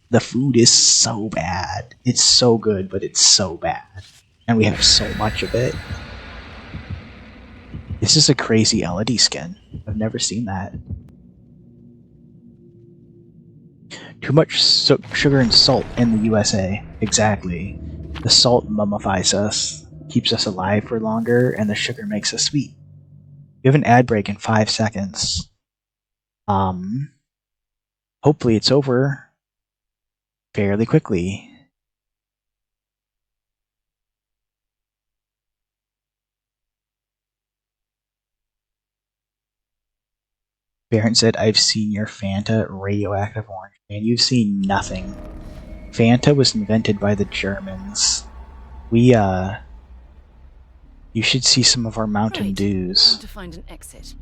the food is so bad. It's so good, but it's so bad. And we have so much of it. This is a crazy LED skin. I've never seen that. Too much sugar and salt in the USA. Exactly. The salt mummifies us, keeps us alive for longer, and the sugar makes us sweet. You have an ad break in 5 seconds. Hopefully it's over fairly quickly. Baron said, I've seen your Fanta radioactive orange, and you've seen nothing. Fanta was invented by the Germans. You should see some of our Mountain Dews. Want to find an exit.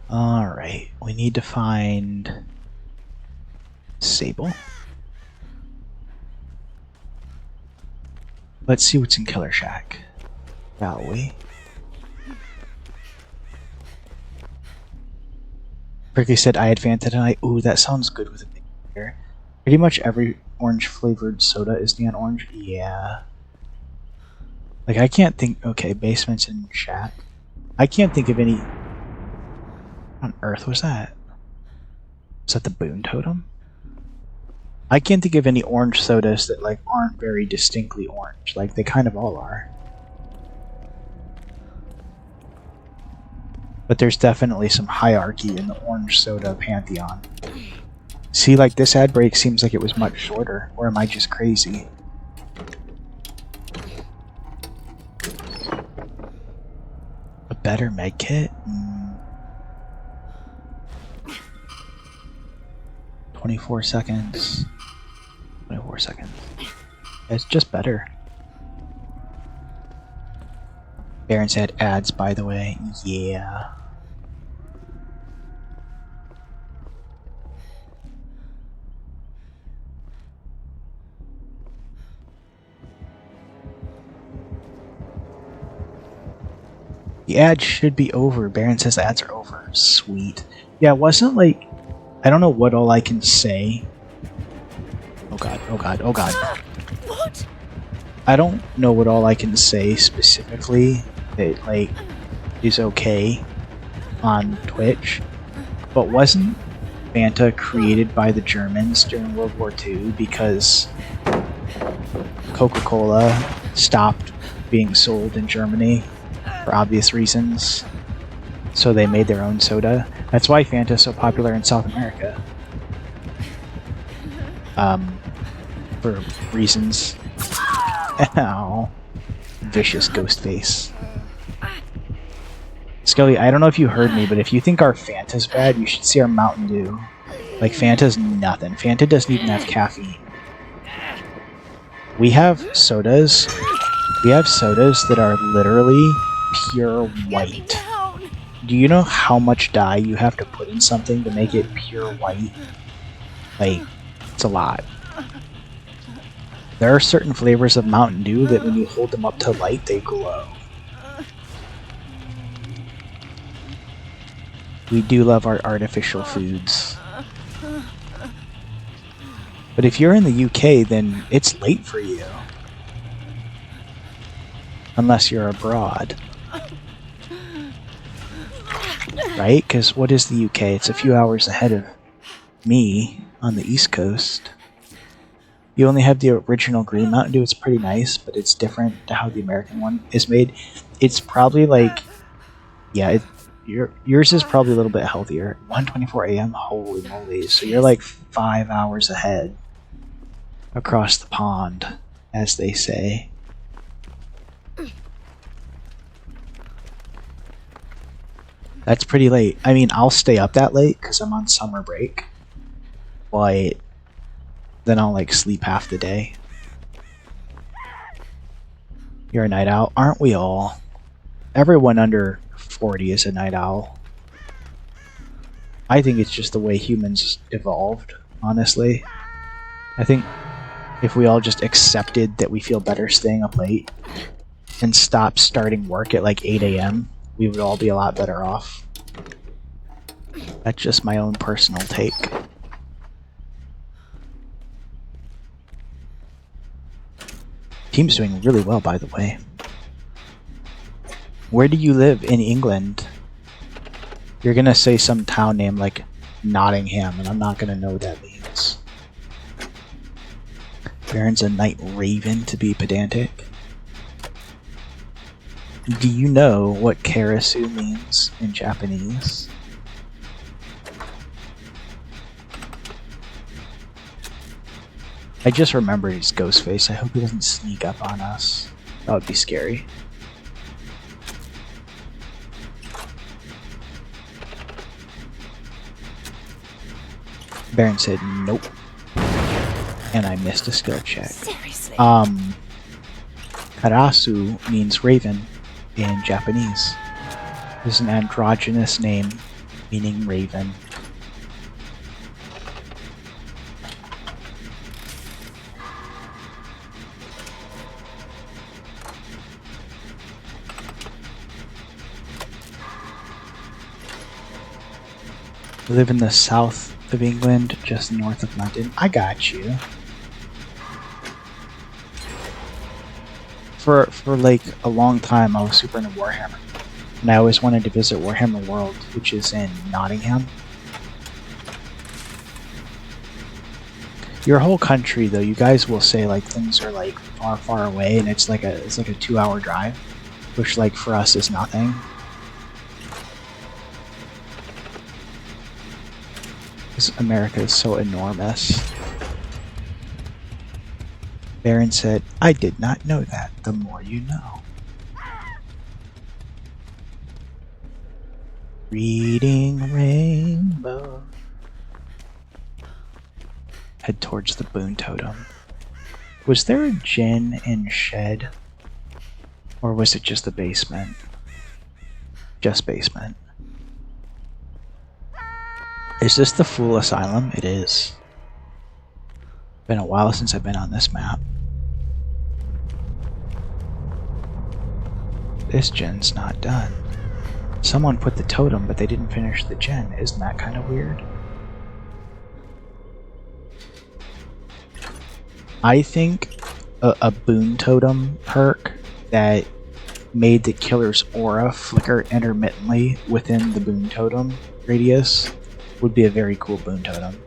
Alright, we need to find Sable. Let's see what's in Killer Shack. Shall we? Prickly said I had Fanta tonight. Ooh, that sounds good with a big beer. Pretty much every orange flavored soda is neon orange. Yeah. Like I can't think. Okay, basements and shack. I can't think of any. What on earth was that? Was that the Boon Totem? I can't think of any orange sodas that like aren't very distinctly orange. Like they kind of all are. But there's definitely some hierarchy in the orange soda pantheon. See, like this ad break seems like it was much shorter, or am I just crazy? A better med kit? 24 seconds. 24 seconds. It's just better. Baron said ads, by the way. Yeah. The ad should be over. Baron says the ads are over. Sweet. Yeah, it wasn't like... I don't know what all I can say. Oh god, oh god, oh god. What? I don't know what all I can say specifically that, like, is okay on Twitch. But wasn't Fanta created by the Germans during World War II because Coca-Cola stopped being sold in Germany for obvious reasons? So they made their own soda. That's why Fanta is so popular in South America. For reasons. Ow. Vicious ghost face. Skelly, I don't know if you heard me, but if you think our Fanta's bad, you should see our Mountain Dew. Like, Fanta's nothing. Fanta doesn't even have caffeine. We have sodas. We have sodas that are literally pure white. Do you know how much dye you have to put in something to make it pure white? Like, it's a lot. There are certain flavors of Mountain Dew that when you hold them up to light, they glow. We do love our artificial foods. But if you're in the UK, then it's late for you. Unless you're abroad. Right? Because what is the UK? It's a few hours ahead of me on the East Coast. You only have the original green Mountain Dew. It's pretty nice, but it's different to how the American one is made. It's probably like... Yeah, yours is probably a little bit healthier. 1:24 a.m. Holy moly. So you're like 5 hours ahead. Across the pond, as they say. That's pretty late. I mean, I'll stay up that late because I'm on summer break. But then I'll like sleep half the day. You're a night owl. Aren't we all? Everyone under 40 is a night owl. I think it's just the way humans evolved, honestly. I think if we all just accepted that we feel better staying up late and stopped starting work at like 8 a.m., we would all be a lot better off. That's just my own personal take. Team's doing really well, by the way. Where do you live in England? You're gonna say some town name like Nottingham, and I'm not gonna know what that means. Baron's a night raven, to be pedantic. Do you know what Karasu means in Japanese? I just remembered his ghost face. I hope he doesn't sneak up on us. That would be scary. Baron said nope. And I missed a skill check. Seriously? Karasu means raven in Japanese. It's an androgynous name meaning raven. I live in the south of England, just north of London. I got you. For like a long time, I was super into Warhammer, and I always wanted to visit Warhammer World, which is in Nottingham. Your whole country, though, you guys will say like things are like far, far away, and it's like a 2-hour drive, which like for us is nothing. Because America is so enormous. Baron said, I did not know that. The more you know. Reading Rainbow. Head towards the Boon Totem. Was there a gin in Shed? Or was it just the basement? Just basement. Is this the Fool Asylum? It is. Been a while since I've been on this map. This gen's not done. Someone put the totem, but they didn't finish the gen. Isn't that kind of weird? I think a boon totem perk that made the killer's aura flicker intermittently within the boon totem radius would be a very cool boon totem.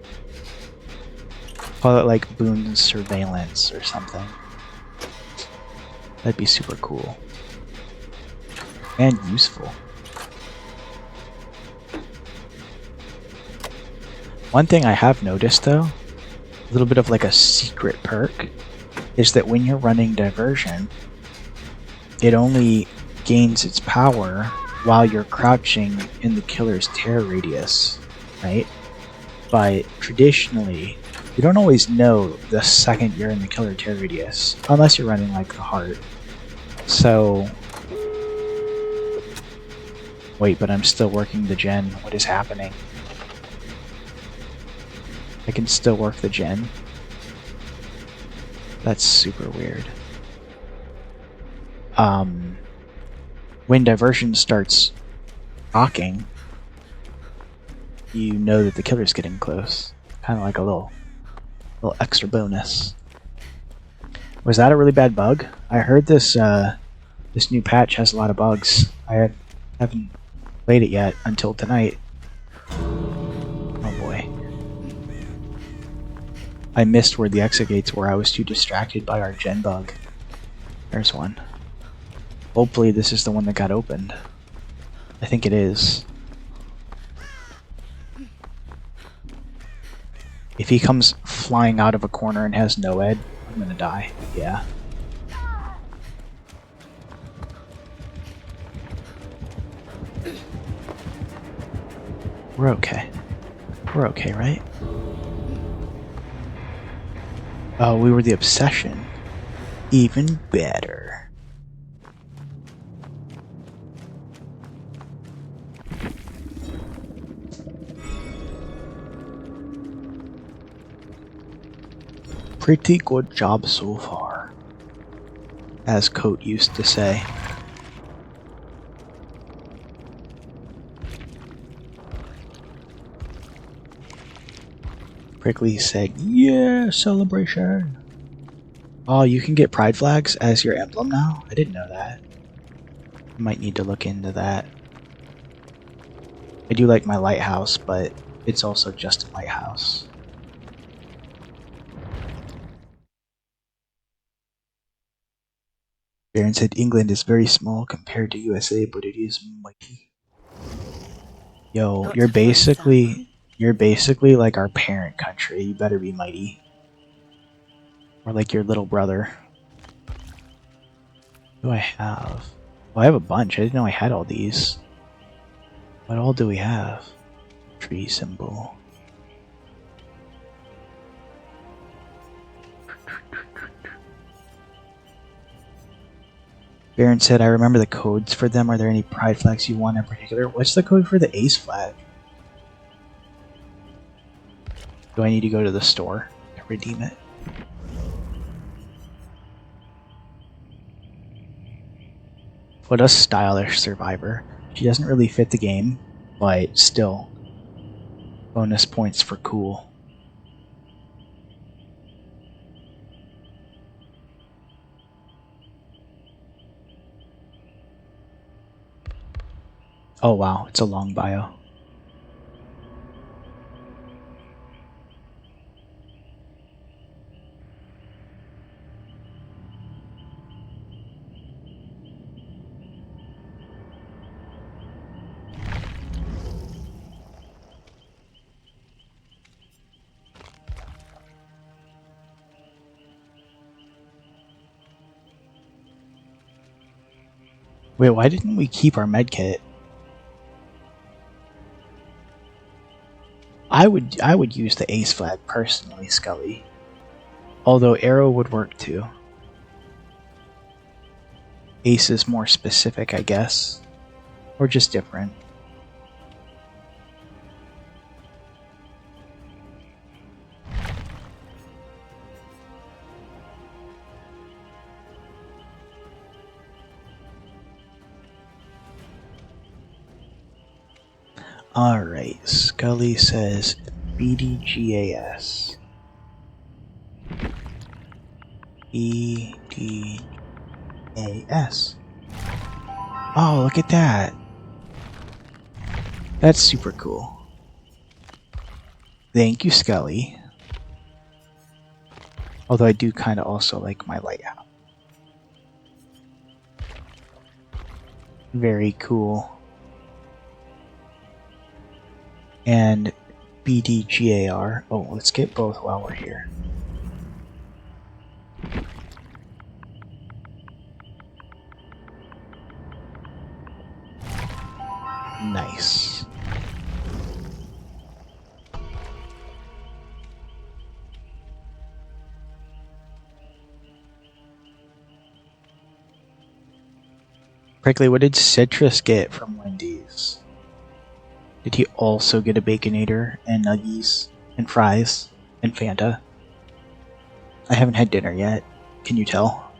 Call it like boon surveillance or something. That'd be super cool. And useful. One thing I have noticed though, a little bit of like a secret perk, is that when you're running diversion, it only gains its power while you're crouching in the killer's terror radius, right? But traditionally, you don't always know the second you're in the killer terror radius, unless you're running like the heart. So... Wait, but I'm still working the gen. What is happening? I can still work the gen? That's super weird. When diversion starts rocking, you know that the killer's getting close. Kind of like a little extra bonus. Was that a really bad bug? I heard this this new patch has a lot of bugs. I haven't played it yet until tonight. Oh boy. I missed where the exit gates were. I was too distracted by our gen bug. There's one. Hopefully this is the one that got opened. I think it is. If he comes flying out of a corner and has no ed, I'm gonna die. Yeah. We're okay. We're okay, right? Oh, we were the obsession. Even better. Pretty good job so far, as Coat used to say. Prickly said, yeah, celebration. Oh, you can get pride flags as your emblem now? I didn't know that. I might need to look into that. I do like my lighthouse, but it's also just a lighthouse. Baron said England is very small compared to USA, but it is mighty. Yo, you're basically like our parent country. You better be mighty. Or like your little brother. What do I have? Oh, I have a bunch. I didn't know I had all these. What all do we have? Tree symbol. Baron said, I remember the codes for them. Are there any pride flags you want in particular? What's the code for the ace flag? Do I need to go to the store to redeem it? What a stylish survivor. She doesn't really fit the game, but still. Bonus points for cool. Oh wow, it's a long bio. Wait, why didn't we keep our medkit? I would use the ace flag personally, Scully. Although arrow would work too. Ace is more specific, I guess. Or just different. Alright, Scully says BDGAS. BDGAS. Oh, look at that. That's super cool. Thank you, Scully. Although I do kind of also like my layout. Very cool. And BDGAR. Oh, let's get both while we're here. Nice. Prickly, what did Citrus get from Wendy's? Did he also get a Baconator and Nuggies and fries and Fanta? I haven't had dinner yet. Can you tell?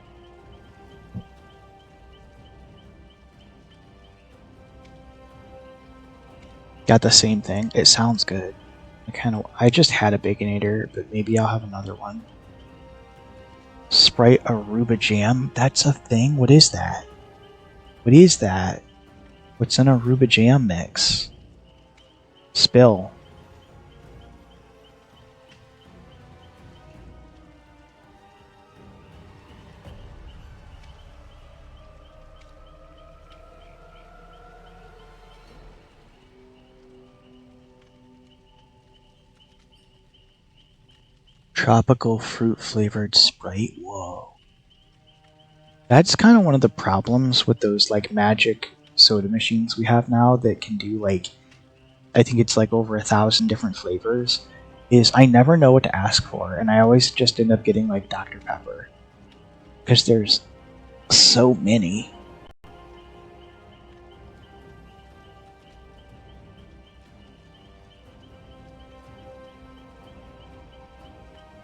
Got the same thing. It sounds good. I just had a Baconator, but maybe I'll have another one. Sprite Aruba Jam? That's a thing? What is that? What is that? What's an Aruba Jam mix? Spill. Tropical fruit flavored Sprite? Whoa. That's kind of one of the problems with those like magic soda machines we have now that can do like, I think it's like over 1,000 different flavors, is I never know what to ask for, and I always just end up getting like Dr. Pepper. Because there's so many.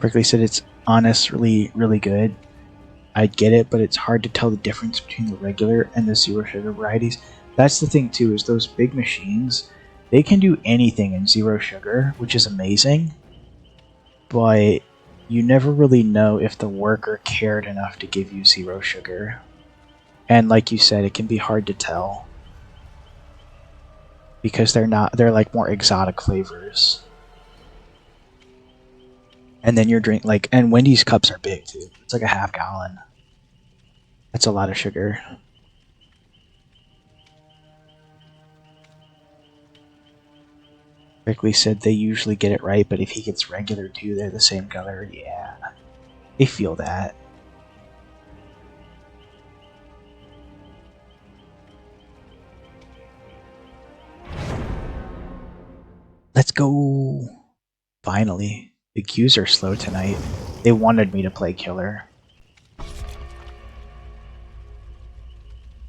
Prickly said it's honestly really good. I get it, but it's hard to tell the difference between the regular and the zero sugar varieties. That's the thing too, is those big machines, they can do anything in zero sugar, which is amazing, but you never really know if the worker cared enough to give you zero sugar. And like you said, it can be hard to tell because they're like more exotic flavors. And then and Wendy's cups are big too. It's like a half gallon. That's a lot of sugar. Rickley said they usually get it right, but if he gets regular too, they're the same color. Yeah, they feel that. Let's go! Finally. The queues are slow tonight. They wanted me to play killer.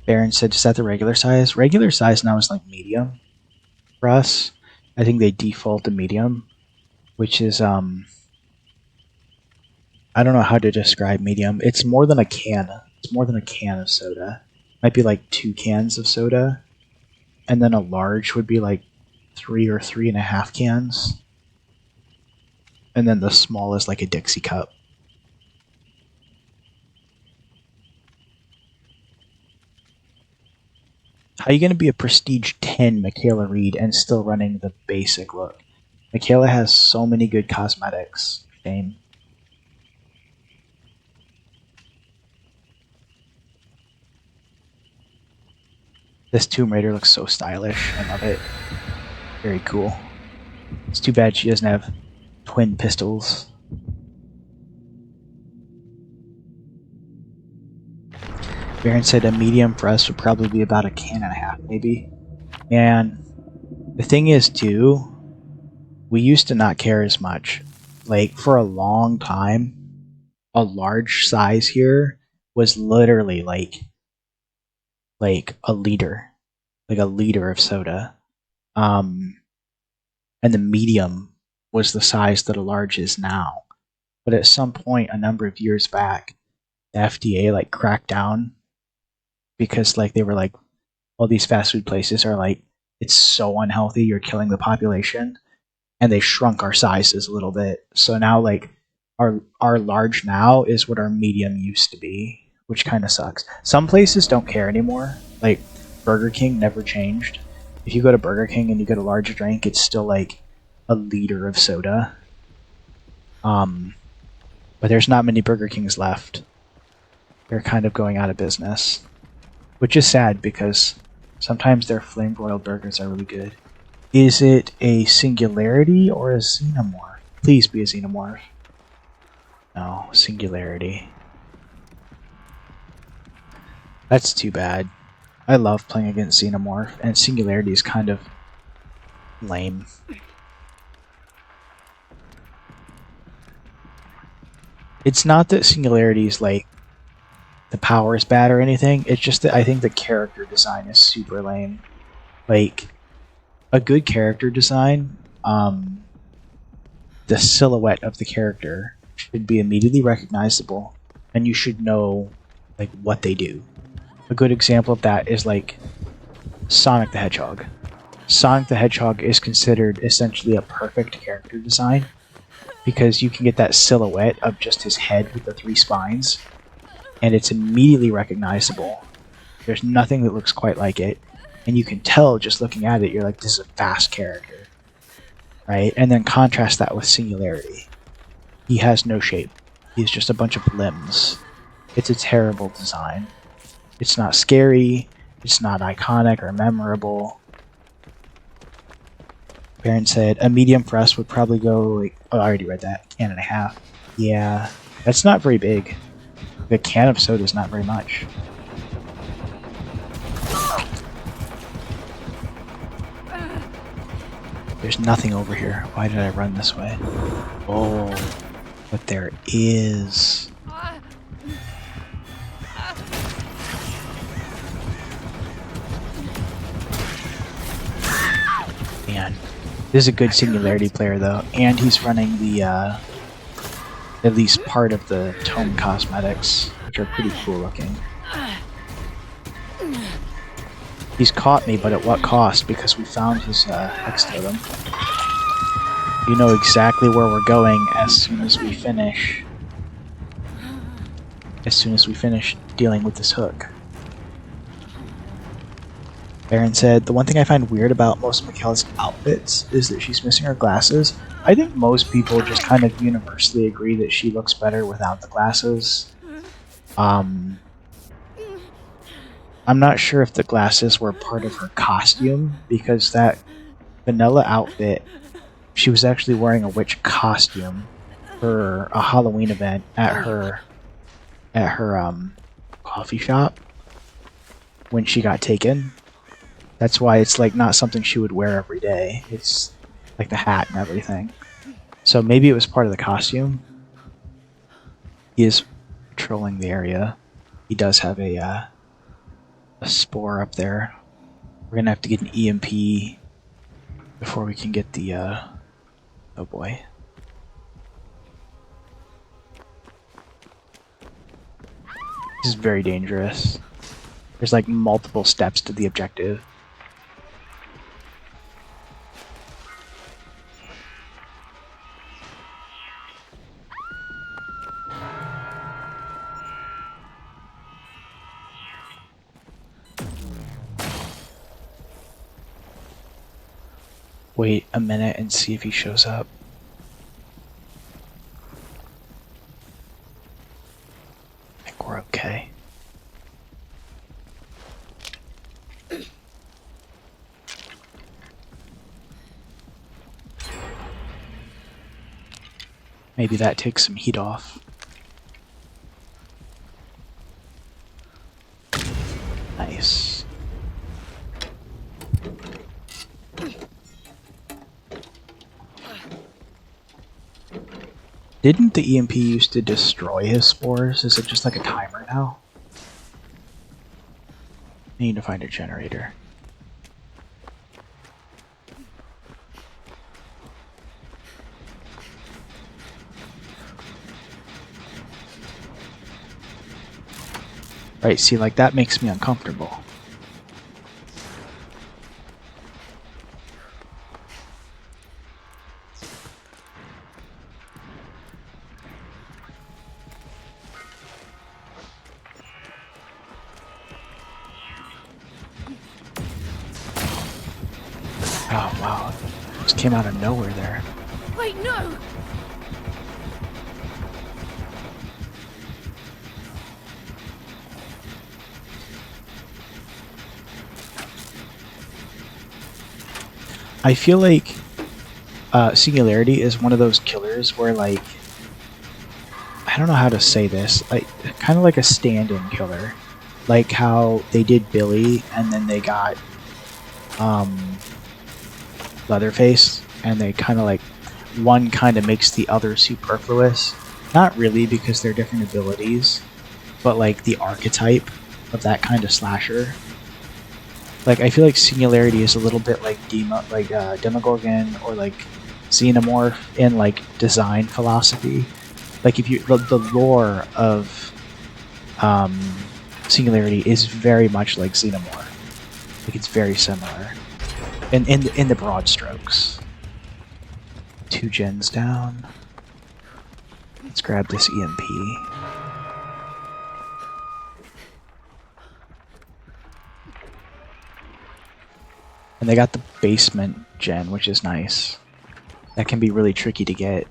Baron said, is that the regular size? Regular size now is like medium for us. I think they default to medium, which is, I don't know how to describe medium. It's more than a can. It's more than a can of soda. Might be like 2 cans of soda. And then a large would be like 3 or 3.5 cans. And then the small is like a Dixie cup. How are you going to be a Prestige 10 Michaela Reed and still running the basic look? Michaela has so many good cosmetics. Shame. This Tomb Raider looks so stylish. I love it. Very cool. It's too bad she doesn't have twin pistols. Baron said a medium for us would probably be about 1.5 cans, maybe. And the thing is, too, we used to not care as much. Like, for a long time, a large size here was literally like a liter. Like a liter of soda. And the medium was the size that a large is now. But at some point, a number of years back, the FDA like cracked down because like they were like, all these fast food places are like it's so unhealthy. You're killing the population, and they shrunk our sizes a little bit. So now, like, our large now is what our medium used to be, which kind of sucks. Some places don't care anymore. Like, Burger King never changed. If you go to Burger King and you get a large drink, it's still like a liter of soda. But there's not many Burger Kings left. They're kind of going out of business, which is sad because sometimes their flame broiled burgers are really good. Is it a singularity or a xenomorph? Please be a xenomorph. No, singularity. That's too bad. I love playing against xenomorph, and singularity is kind of lame. It's not that singularity is like the power is bad or anything. It's just that I think the character design is super lame. Like, a good character design, the silhouette of the character should be immediately recognizable, and you should know like what they do. A good example of that is like Sonic the Hedgehog. Sonic the Hedgehog is considered essentially a perfect character design because you can get that silhouette of just his head with the 3 spines, and it's immediately recognizable. There's nothing that looks quite like it, and you can tell just looking at it, you're like, this is a fast character, right? And then contrast that with Singularity. He has no shape. He's just a bunch of limbs. It's a terrible design. It's not scary, it's not iconic or memorable. Baron said, a medium for us would probably go like, oh, I already read that, can and a half. Yeah, that's not very big. The can of soda is not very much. There's nothing over here. Why did I run this way? Oh, but there is. Man, this is a good Singularity player though, and he's running the at least part of the Tome cosmetics, which are pretty cool looking. He's caught me, but at what cost? Because we found his Hex Totem. You know exactly where we're going as soon as we finish. As soon as we finish dealing with this hook. Baron said, the one thing I find weird about most of Mikaela's outfits is that she's missing her glasses. I think most people just kind of universally agree that she looks better without the glasses. I'm not sure if the glasses were part of her costume, because that vanilla outfit, she was actually wearing a witch costume for a Halloween event at her coffee shop when she got taken. That's why it's like not something she would wear every day. It's like the hat and everything. So maybe it was part of the costume. He is patrolling the area. He does have a spore up there. We're gonna have to get an EMP before we can get the oh boy. This is very dangerous. There's like multiple steps to the objective. Wait a minute and see if he shows up. I think we're okay. Maybe that takes some heat off. Nice. Didn't the EMP used to destroy his spores? Is it just like a timer now? I need to find a generator. Right, see, like that makes me uncomfortable. Oh, wow. Just came out of nowhere there. Wait, no! I feel like Singularity is one of those killers where, like, I don't know how to say this, like, kind of like a stand-in killer. Like how they did Billy and then they got Leatherface, and they kind of like, one kind of makes the other superfluous. Not really, because they're different abilities, but like the archetype of that kind of slasher. Like, I feel like Singularity is a little bit like Demogorgon or like Xenomorph in like design philosophy. Like, if you the lore of Singularity is very much like Xenomorph. Like, it's very similar in the broad strokes. 2 gens down. Let's grab this EMP. And they got the basement gen, which is nice. That can be really tricky to get.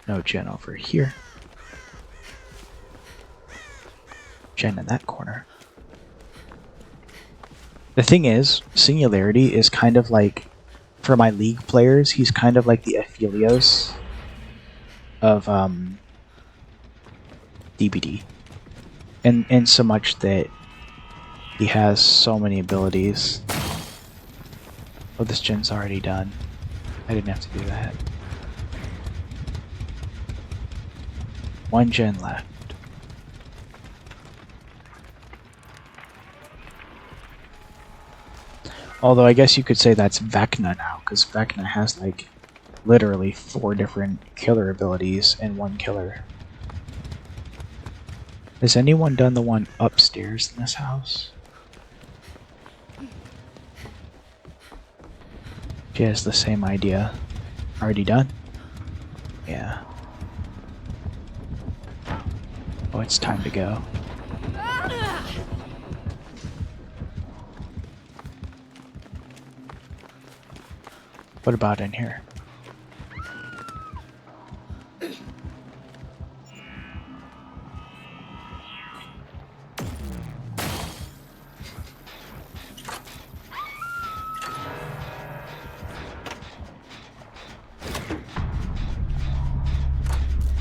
No gen over here. Gen in that corner. The thing is, Singularity is kind of like, for my League players, he's kind of like the Aphelios of DBD. In so much that he has so many abilities. Oh, this gen's already done. I didn't have to do that. 1 gen left. Although I guess you could say that's Vecna now, because Vecna has like literally 4 different killer abilities in one killer. Has anyone done the one upstairs in this house? She has the same idea. Already done? Yeah. Oh, it's time to go. What about in here?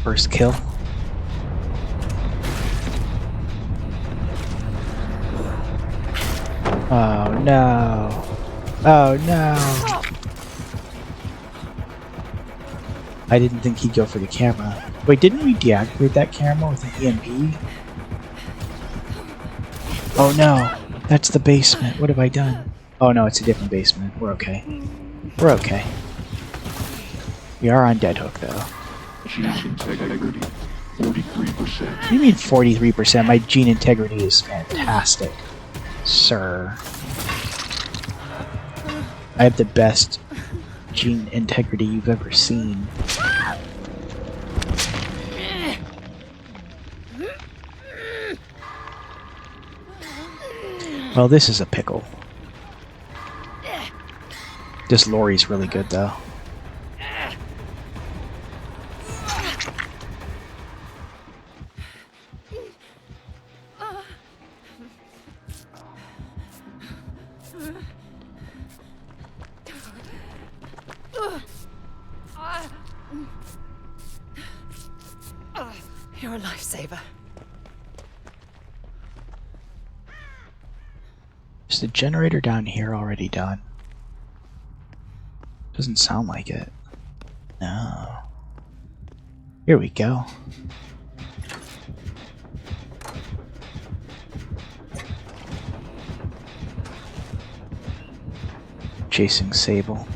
First kill. Oh no. Oh no. I didn't think he'd go for the camera. Wait, didn't we deactivate that camera with an EMP? Oh no. That's the basement. What have I done? Oh no, it's a different basement. We're okay. We're okay. We are on Dead Hook though. Gene integrity, 43%. What do you mean 43%? My gene integrity is fantastic, sir. I have the best gene integrity you've ever seen. Well, this is a pickle. This Lori's really good though. You're a lifesaver. Is the generator down here already done? Doesn't sound like it. No. Here we go. Chasing Sable.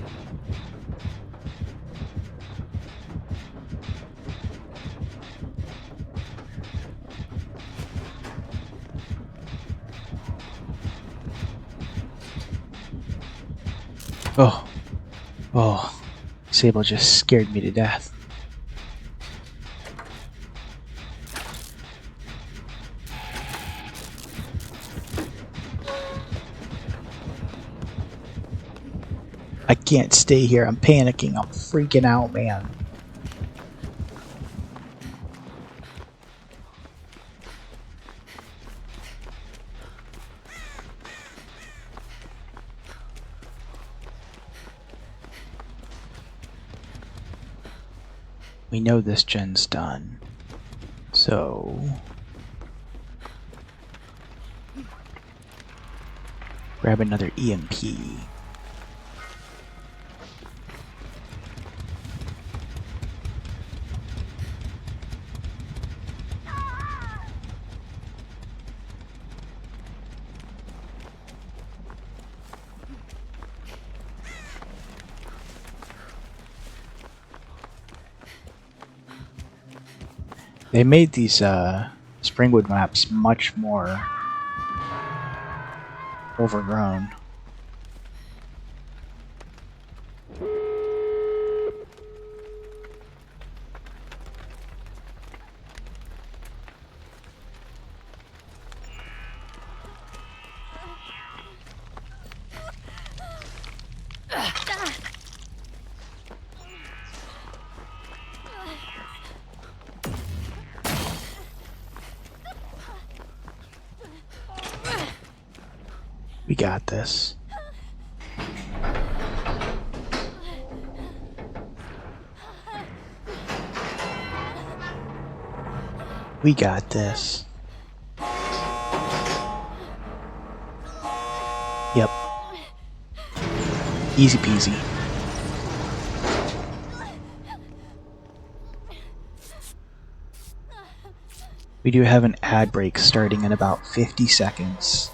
Oh. Oh. Sable just scared me to death. I can't stay here. I'm panicking. I'm freaking out, man. We know this gen's done. So... grab another EMP. They made these Springwood maps much more overgrown. We got this. We got this. Yep. Easy peasy. We do have an ad break starting in about 50 seconds.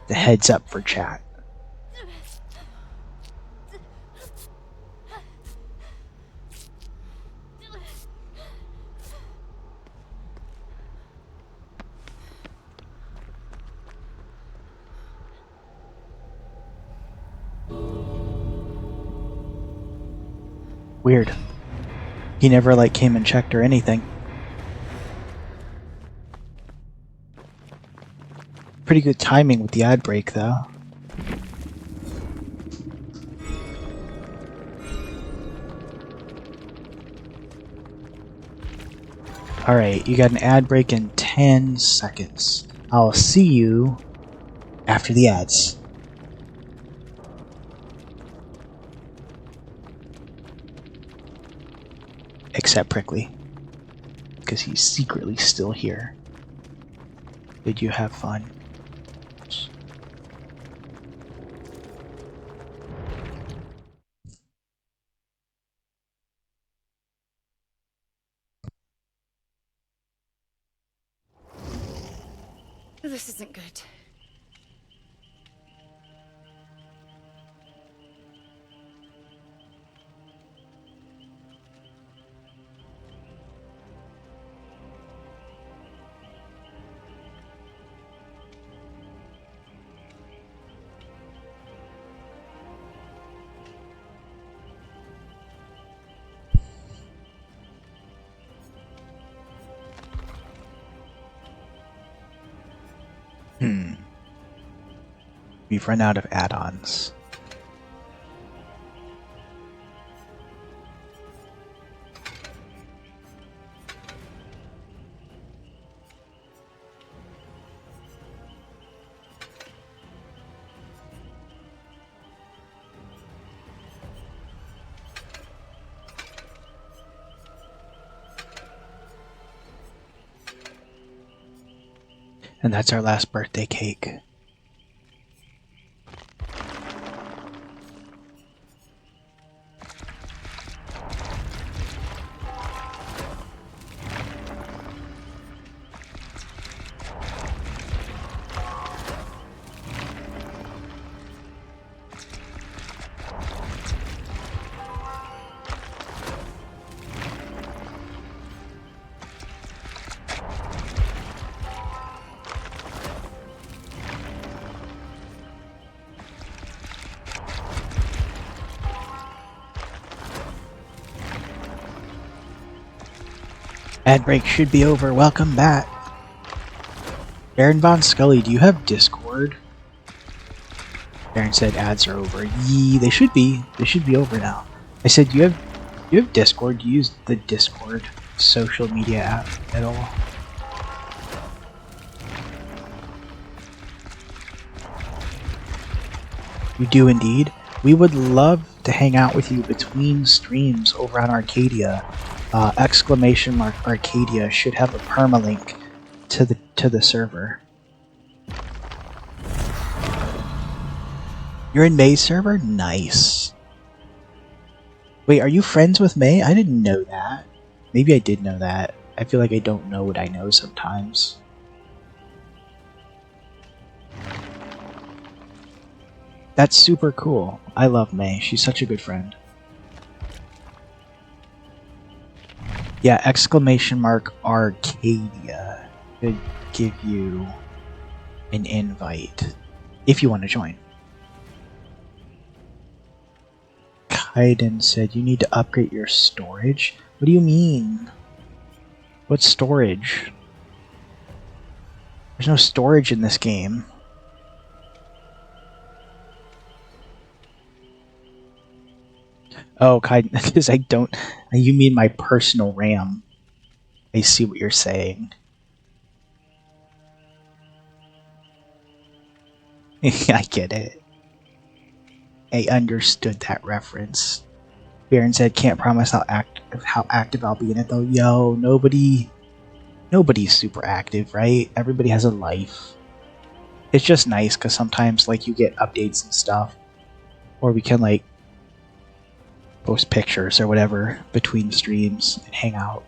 The heads up for chat. Weird. He never came and checked or anything. Pretty good timing with the ad break though. Alright, you got an ad break in 10 seconds. I'll see you after the ads. Except Prickly, because he's secretly still here. Did you have fun? This isn't good. We've run out of add-ons. And that's our last birthday cake. Ad break should be over. Welcome back. Aaron Von Scully, do you have Discord? Baron said ads are over. Yee, they should be. They should be over now. I said, you have Discord. Do you use the Discord social media app at all? You do indeed. We would love to hang out with you between streams over on Arcadia. Exclamation mark Arcadia should have a permalink to the server. You're in May's server? Nice. Wait, are you friends with May? I didn't know that. Maybe I did know that. I feel like I don't know what I know sometimes. That's super cool. I love May. She's such a good friend. Yeah, exclamation mark Arcadia could give you an invite if you want to join. Kaiden said you need to upgrade your storage. What do you mean? What storage? There's no storage in this game. Oh, Kaiden, because I don't... You mean my personal RAM. I see what you're saying. I get it. I understood that reference. Baron said, "Can't promise how active I'll be in it though." Yo, nobody's super active, right? Everybody has a life. It's just nice because sometimes like you get updates and stuff, or we can like post pictures or whatever between streams and hang out.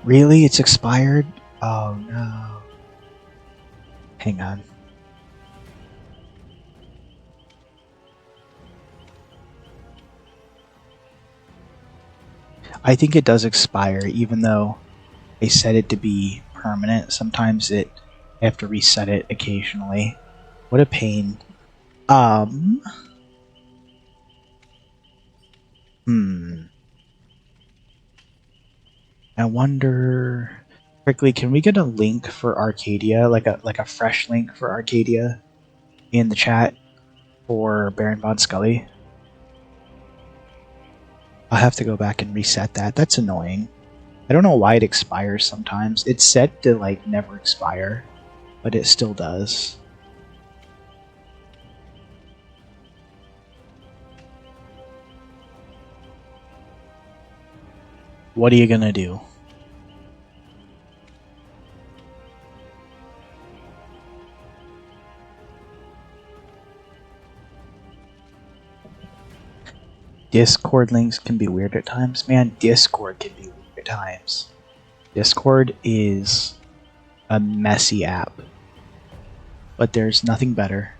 Really? It's expired? Oh no. Hang on. I think it does expire, even though they set it to be permanent. Sometimes I have to reset it occasionally. What a pain. I wonder. Quickly, can we get a link for Arcadia, like a fresh link for Arcadia, in the chat for Baron Von Scully? I'll have to go back and reset that. That's annoying. I don't know why it expires sometimes. It's set to like never expire, but it still does. What are you gonna do? Discord links can be weird at times. Man, Discord can be weird at times. Discord is a messy app, but there's nothing better.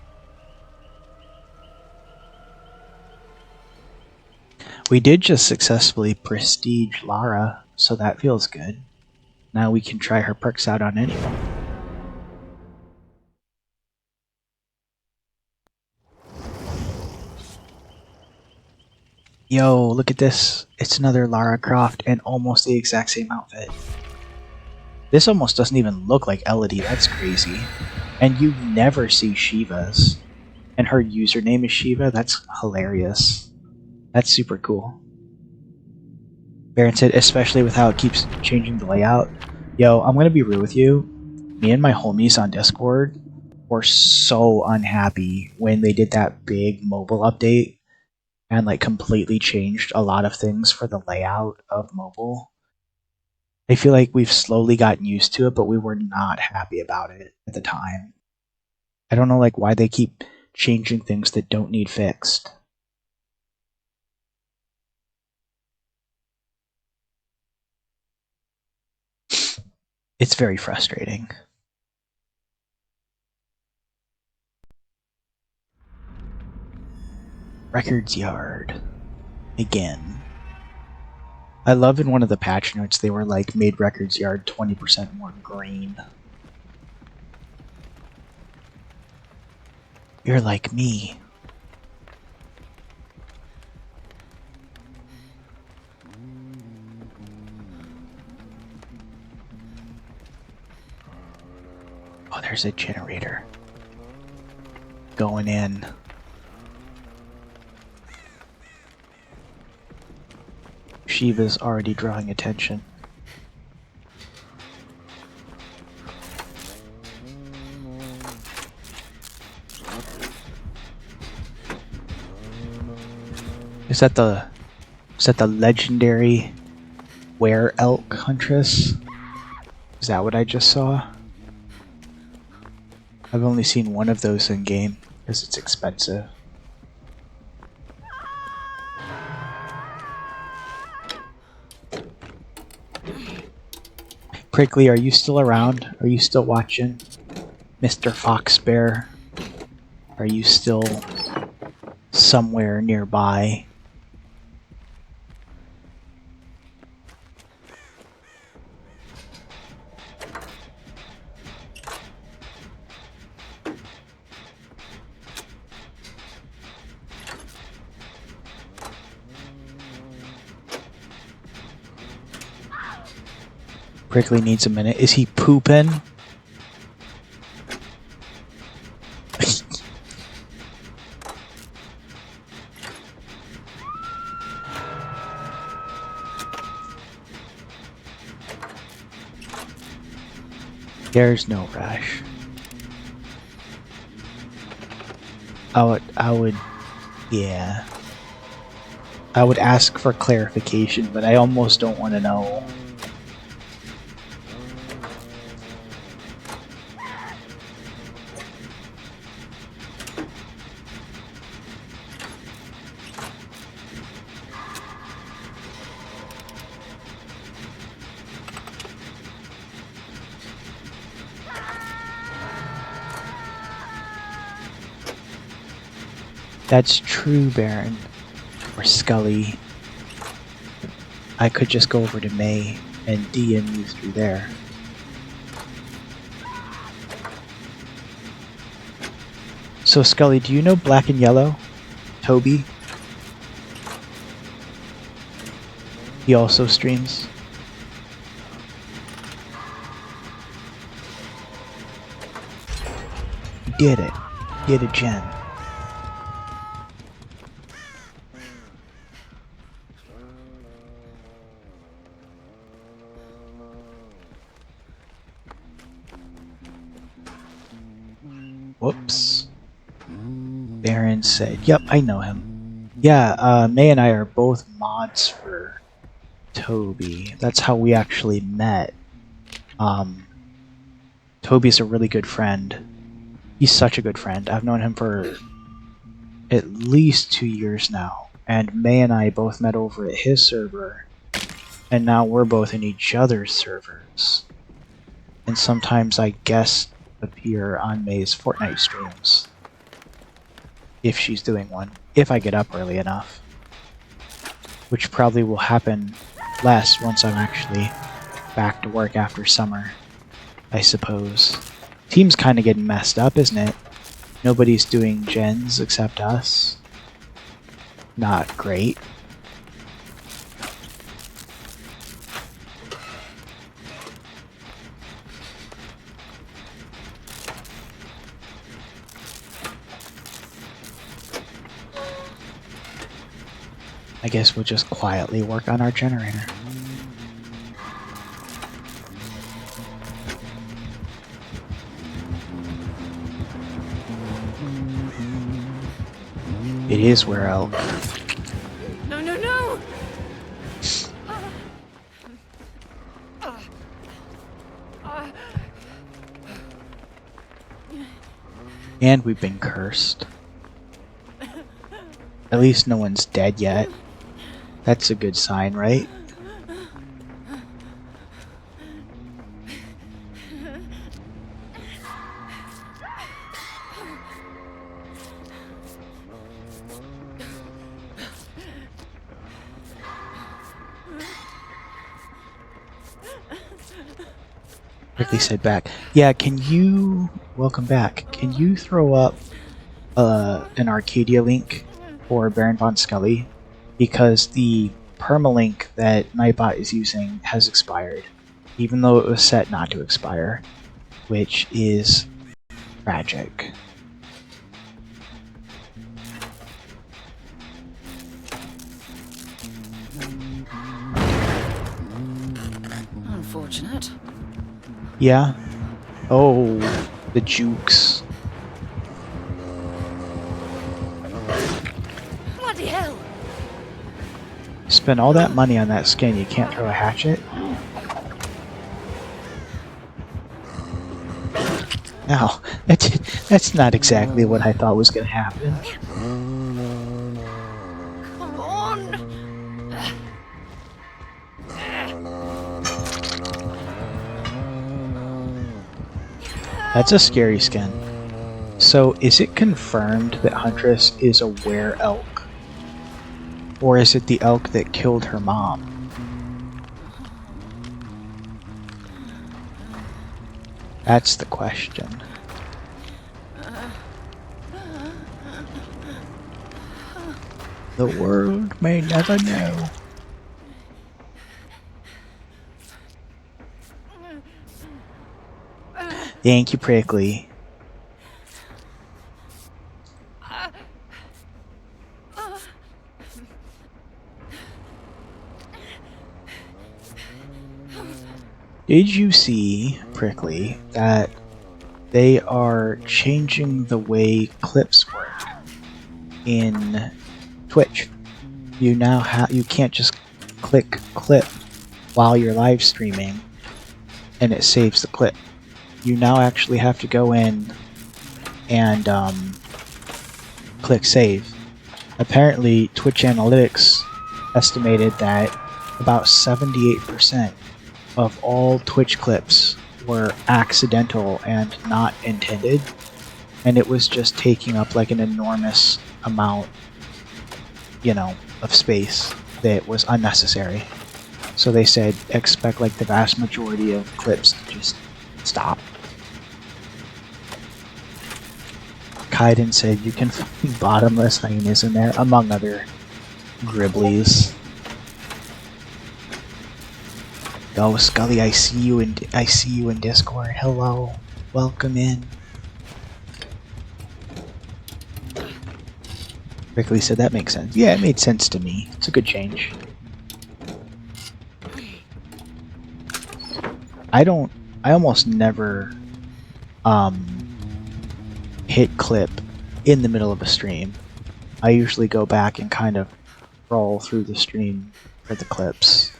We did just successfully prestige Lara, so that feels good. Now we can try her perks out on anyone. Yo, look at this. It's another Lara Croft and almost the exact same outfit. This almost doesn't even look like Elodie, that's crazy. And you never see Shiva's. And her username is Shiva, that's hilarious. That's super cool. Baron said, especially with how it keeps changing the layout. Yo, I'm gonna be real with you. Me and my homies on Discord were so unhappy when they did that big mobile update and like completely changed a lot of things for the layout of mobile. I feel like we've slowly gotten used to it, but we were not happy about it at the time. I don't know like why they keep changing things that don't need fixed. It's very frustrating. Records Yard. Again. I love in one of the patch notes they were like, made Records Yard 20% more green. You're like me. Oh, there's a generator going in. Shiva's already drawing attention. Is that the legendary were elk huntress? Is that what I just saw? I've only seen one of those in game because it's expensive. Prickly, are you still around? Are you still watching? Mr. Fox Bear? Are you still somewhere nearby? Prickly needs a minute. Is he pooping? There's no rush. I would, yeah. I would ask for clarification, but I almost don't want to know. That's true, Baron. Or Scully. I could just go over to May and DM you through there. So Scully, do you know Black and Yellow? Toby? He also streams. Get it. Get a gem. Whoops. Baron said, yep, I know him. Yeah, May and I are both mods for Toby. That's how we actually met. Toby's a really good friend. He's such a good friend. I've known him for at least 2 years now. And May and I both met over at his server. And now we're both in each other's servers. And sometimes I guest appear on May's Fortnite streams. If she's doing one. If I get up early enough. Which probably will happen less once I'm actually back to work after summer, I suppose. Team's kind of getting messed up, isn't it? Nobody's doing gens except us. Not great. I guess we'll just quietly work on our generator. It is where elk. No, no, no! And we've been cursed. At least no one's dead yet. That's a good sign, right? Quickly said back. Yeah, can you... Welcome back. Can you throw up an Arcadia link for Baron Von Scully? Because the permalink that Nightbot is using has expired. Even though it was set not to expire. which is tragic. Unfortunate. Yeah. Oh, the jukes. Bloody hell! Spend all that money on that skin, you can't throw a hatchet? No, that's not exactly what I thought was going to happen. Come on! That's a scary skin. So, is it confirmed that Huntress is a were-elk? Or is it the elk that killed her mom? That's the question. The world may never know. Thank you, Prickly. Did you see, Prickly, that they are changing the way clips work in Twitch? You now you can't just click clip while you're live streaming and it saves the clip. You now actually have to go in and click save. Apparently, Twitch Analytics estimated that about 78% of all Twitch clips were accidental and not intended, and it was just taking up like an enormous amount, you know, of space that was unnecessary. So they said expect like the vast majority of clips to just stop. Kaiden said you can find bottomless hyenas in there, among other gribblies. Yo, Scully, I see you in Discord. Hello, welcome in. Prickly said that makes sense. Yeah, it made sense to me. It's a good change. I almost never hit clip in the middle of a stream. I usually go back and kind of scroll through the stream for the clips.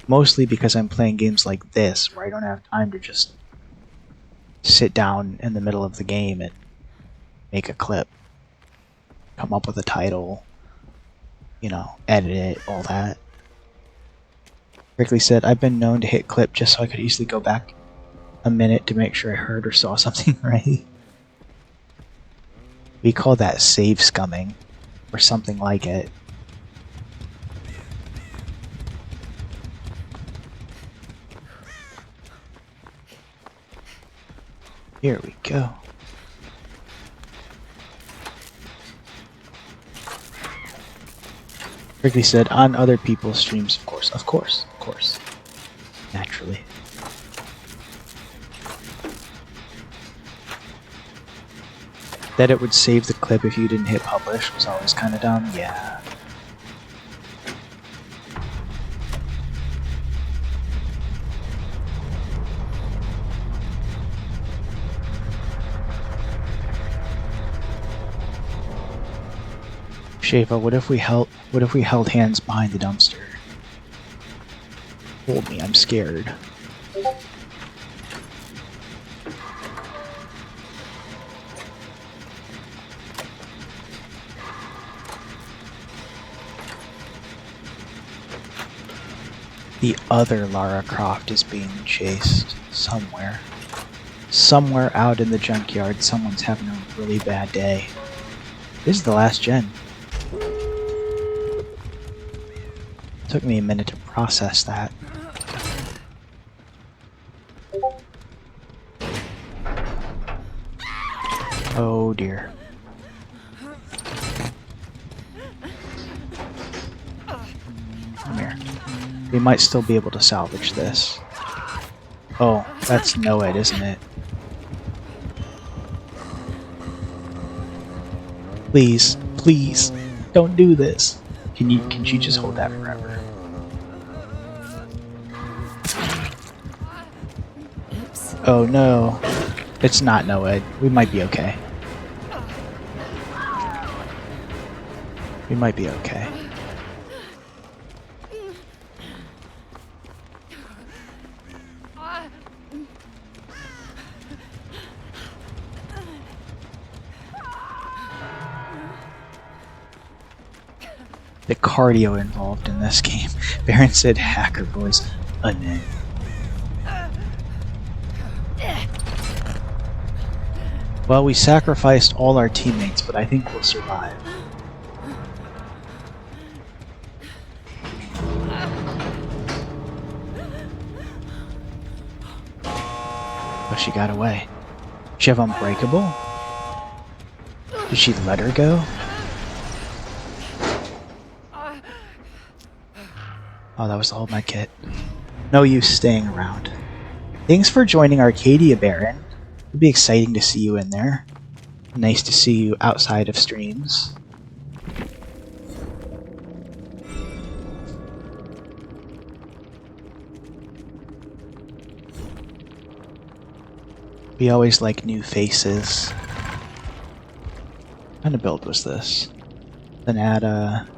Mostly because I'm playing games like this, where I don't have time to just sit down in the middle of the game and make a clip. Come up with a title, you know, edit it, all that. Prickly said, I've been known to hit clip just so I could easily go back a minute to make sure I heard or saw something right. We call that save scumming, or something like it. Here we go. Prickly said, on other people's streams, of course, of course, of course. Naturally. That it would save the clip if you didn't hit publish was always kind of dumb, yeah. Shafa, what if we held hands behind the dumpster? Hold me, I'm scared. The other Lara Croft is being chased somewhere. Somewhere out in the junkyard, someone's having a really bad day. This is the last gen. Took me a minute to process that. Oh dear. Come here. We might still be able to salvage this. Oh, that's Noed, isn't it? Please, please, don't do this. Can she just hold that forever? Oops. Oh no. It's not Noed. We might be okay. We might be okay. The cardio involved in this game. Baron said hacker voice. Amen. Well, we sacrificed all our teammates, but I think we'll survive. Oh, she got away. Does she have Unbreakable? Did she let her go? Oh, that was all my kit. No use staying around. Thanks for joining Arcadia, Baron. It'll be exciting to see you in there. Nice to see you outside of streams. We always like new faces. What kind of build was this? Zanata.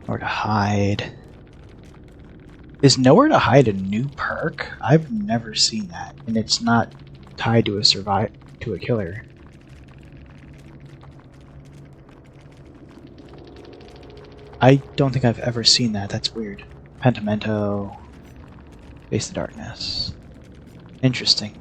Or to hide. Is Nowhere to Hide a new perk? I've never seen that, and it's not tied to a killer. I don't think I've ever seen that. That's weird. Pentimento. Face the Darkness. Interesting.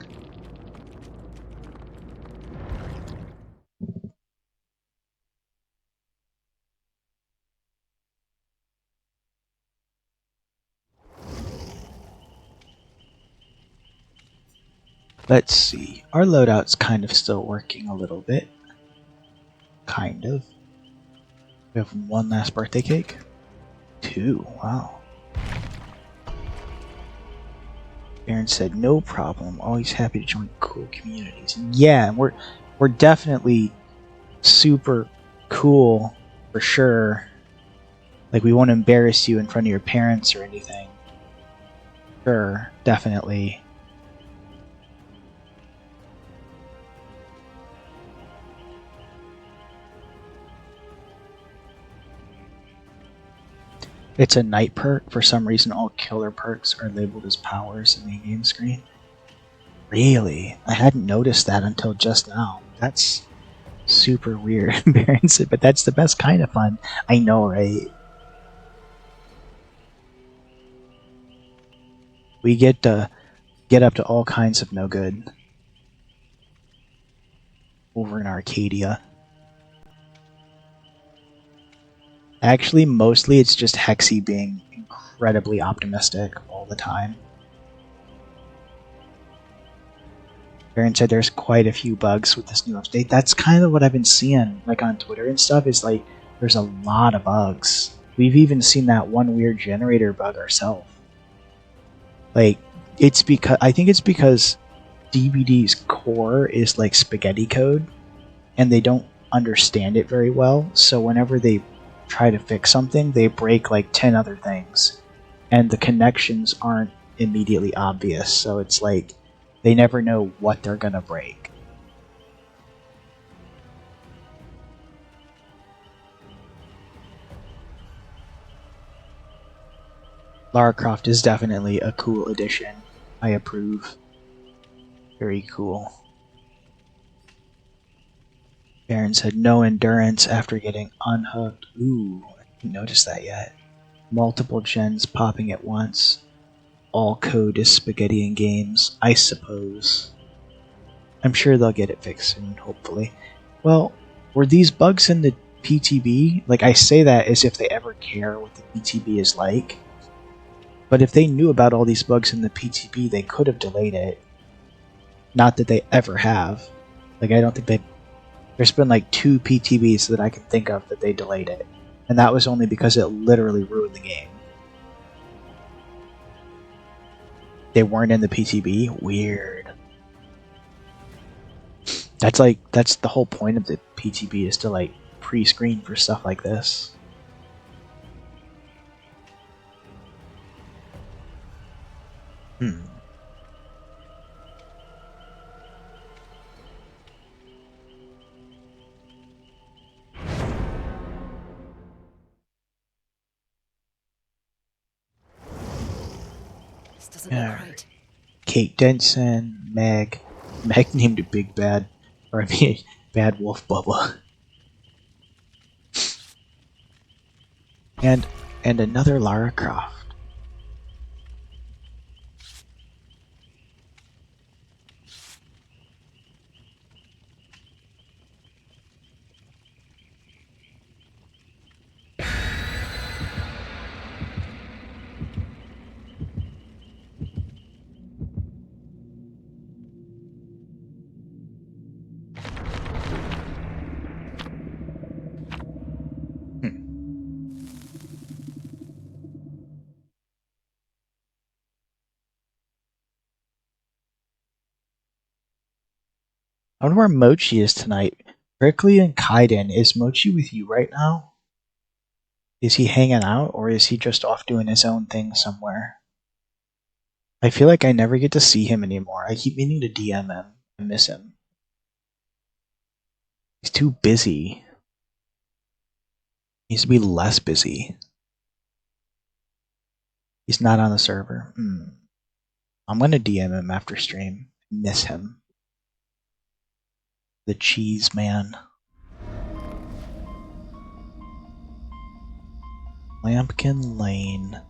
Let's see. Our loadout's kind of still working a little bit. Kind of. We have one last birthday cake. 2. Wow. Aaron said, no problem. Always happy to join cool communities. Yeah, we're definitely super cool for sure. Like, we won't embarrass you in front of your parents or anything. Sure, definitely. It's a night perk. For some reason, all killer perks are labeled as powers in the game screen. Really? I hadn't noticed that until just now. That's super weird. Baron said, but that's the best kind of fun. I know, right? We get to get up to all kinds of no good over in Arcadia. Actually, mostly it's just Hexy being incredibly optimistic all the time. Baron said there's quite a few bugs with this new update. That's kind of what I've been seeing, like on Twitter and stuff, is like there's a lot of bugs. We've even seen that one weird generator bug ourselves. Like, I think it's because DBD's core is like spaghetti code, and they don't understand it very well, so whenever they try to fix something, they break like 10 other things, and the connections aren't immediately obvious, so it's like they never know what they're gonna break. Lara Croft is definitely a cool addition. I approve. Very cool. Baron said no endurance after getting unhooked. Ooh, I didn't notice that yet. Multiple gens popping at once. All code is spaghetti in games, I suppose. I'm sure they'll get it fixed soon, hopefully. Well, were these bugs in the PTB? Like, I say that as if they ever care what the PTB is like. But if they knew about all these bugs in the PTB, they could have delayed it. Not that they ever have. Like, I don't think they... There's been like 2 PTBs that I can think of that they delayed it. And that was only because it literally ruined the game. They weren't in the PTB? Weird. That's the whole point of the PTB, is to like pre-screen for stuff like this. Hmm. This doesn't Yeah. look right. Kate Denson, Meg named a Big Bad, or I mean, Bad Wolf Bubba, and another Lara Croft. I wonder where Mochi is tonight. Brickley and Kaiden, is Mochi with you right now? Is he hanging out, or is he just off doing his own thing somewhere? I feel like I never get to see him anymore. I keep meaning to DM him. I miss him. He's too busy. He needs to be less busy. He's not on the server. I'm gonna DM him after stream. Miss him. The cheese man. Lampkin Lane.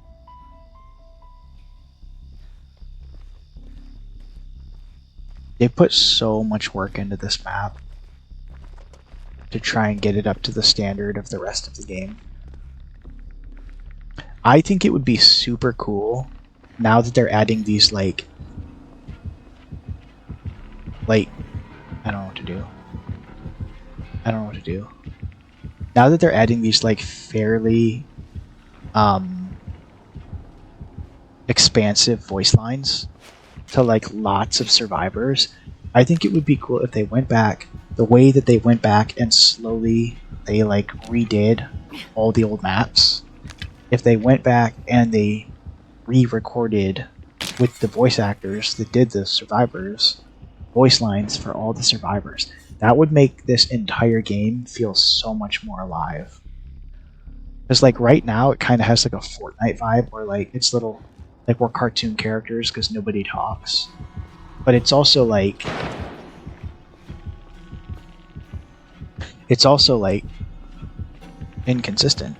They put so much work into this map to try and get it up to the standard of the rest of the game. I think it would be super cool now that they're adding these like I don't know what to do. I don't know what to do. Now that they're adding these like fairly expansive voice lines to like lots of survivors, I think it would be cool if they went back the way that they went back and slowly they like redid all the old maps. If they went back and they re-recorded with the voice actors that did the survivors voice lines for all the survivors, that would make this entire game feel so much more alive. Because like right now it kind of has like a Fortnite vibe where like it's little like we're cartoon characters because nobody talks, but it's also like inconsistent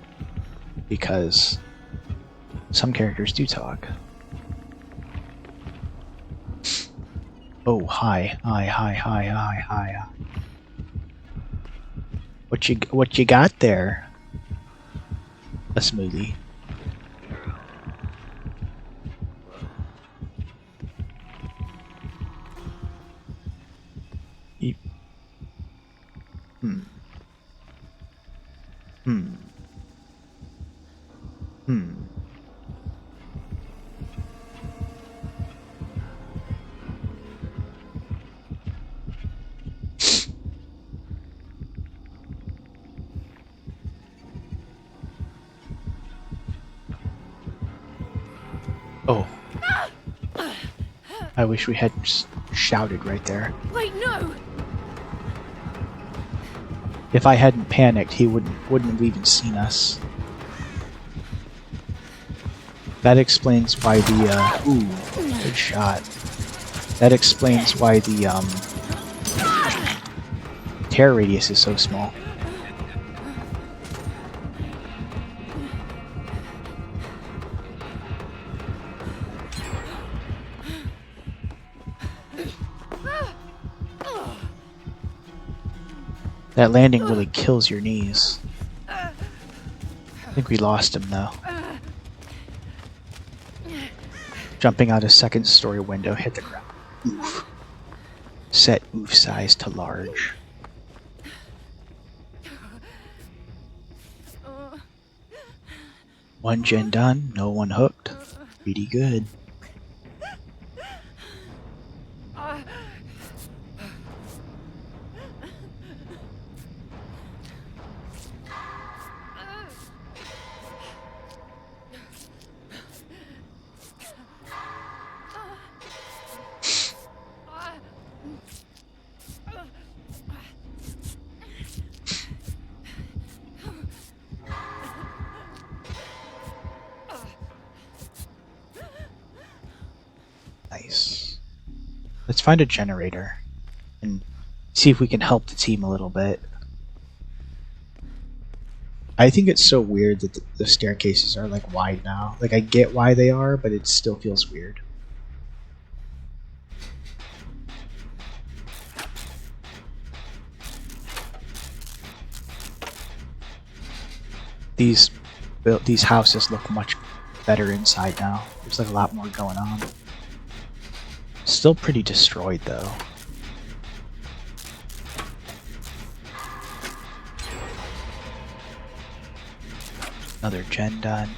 because some characters do talk. Oh, hi. What you got there? A smoothie. Oh. I wish we had shouted right there. Wait, no! If I hadn't panicked, he wouldn't have even seen us. That explains why the ooh, good shot. That explains why the tear radius is so small. That landing really kills your knees. I think we lost him though. Jumping out a second story window, hit the ground. Oof. Set oof size to large. One gen done, no one hooked. Pretty good. Nice. Let's find a generator and see if we can help the team a little bit. I think it's so weird that the staircases are like wide now. Like I get why they are, but it still feels weird. These houses look much better inside now. There's like a lot more going on. Still pretty destroyed though. Another gen done.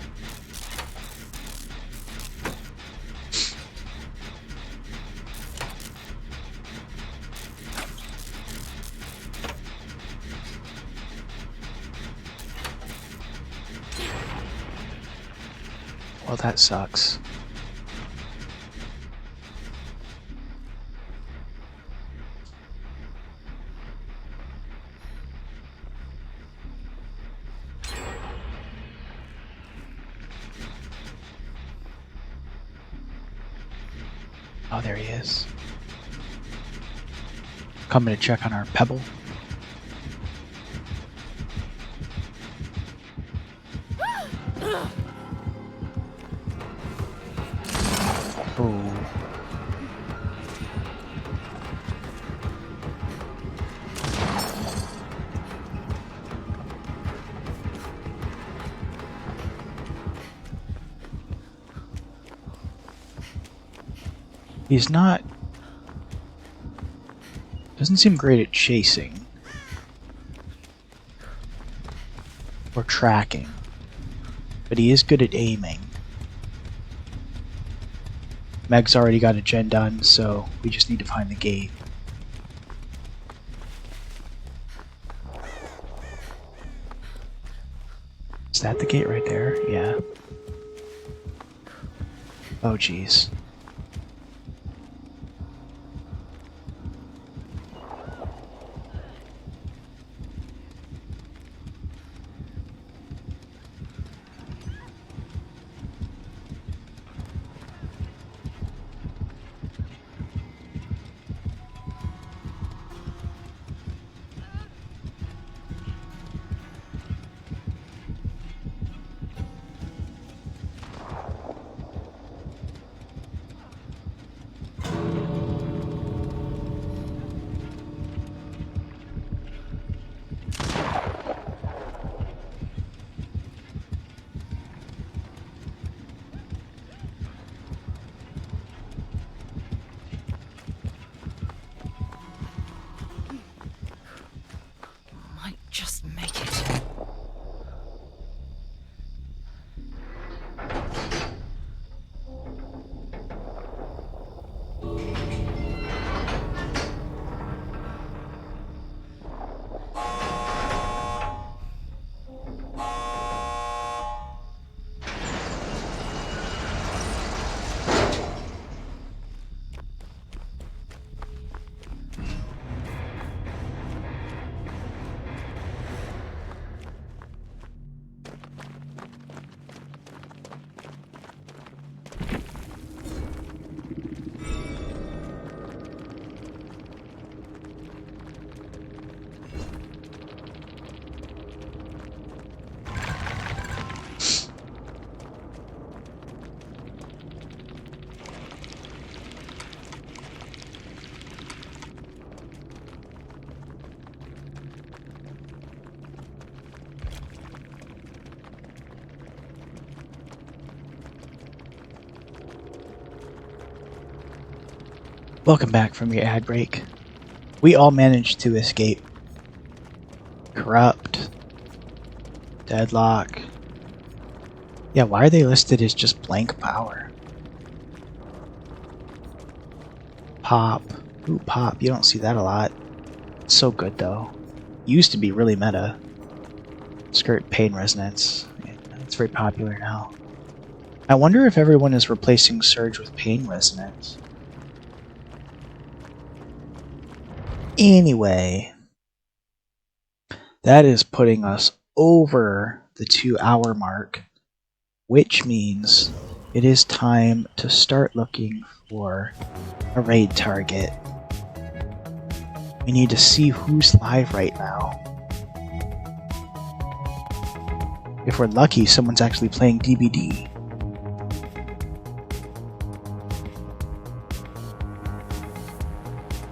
Well, that sucks. Oh, there he is. Coming to check on our pebble. Oh. He's not... doesn't seem great at chasing. Or tracking. But he is good at aiming. Meg's already got a gen done, so we just need to find the gate. Is that the gate right there? Yeah. Oh, jeez. Might just make it. Welcome back from your ad break. We all managed to escape. Corrupt. Deadlock. Yeah, why are they listed as just blank power? Pop. Ooh, pop. You don't see that a lot. It's so good, though. Used to be really meta. Skirt pain resonance. Yeah, it's very popular now. I wonder if everyone is replacing Surge with pain resonance. Anyway, that is putting us over the 2-hour mark, which means it is time to start looking for a raid target. We need to see who's live right now. If we're lucky, someone's actually playing DBD.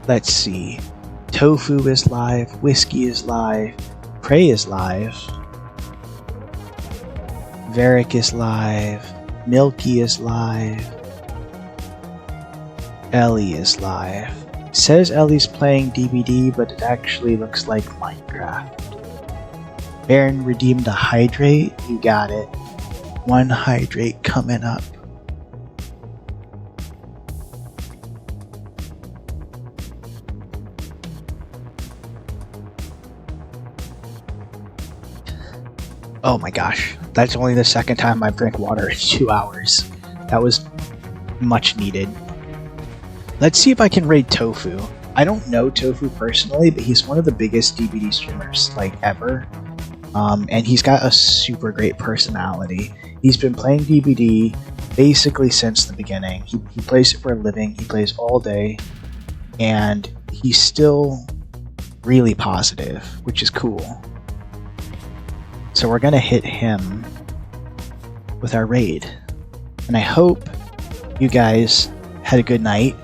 Let's see. Tofu is live, Whiskey is live, Prey is live, Varric is live, Milky is live, Ellie is live. It says Ellie's playing DBD, but it actually looks like Minecraft. Baron redeemed a hydrate, you got it. 1 hydrate coming up. Oh my gosh, that's only the second time I've drank water in 2 hours. That was much needed. Let's see if I can raid Tofu. I don't know Tofu personally, but he's one of the biggest DBD streamers, like, ever. And he's got a super great personality. He's been playing DBD basically since the beginning. He plays it for a living, he plays all day, and he's still really positive, which is cool. So we're gonna hit him with our raid. And I hope you guys had a good night.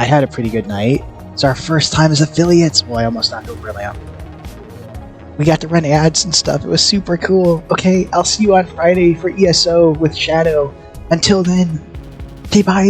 I had a pretty good night. It's our first time as affiliates. Well, I almost knocked over Lamp. We got to run ads and stuff. It was super cool. Okay, I'll see you on Friday for ESO with Shadow. Until then, okay, bye.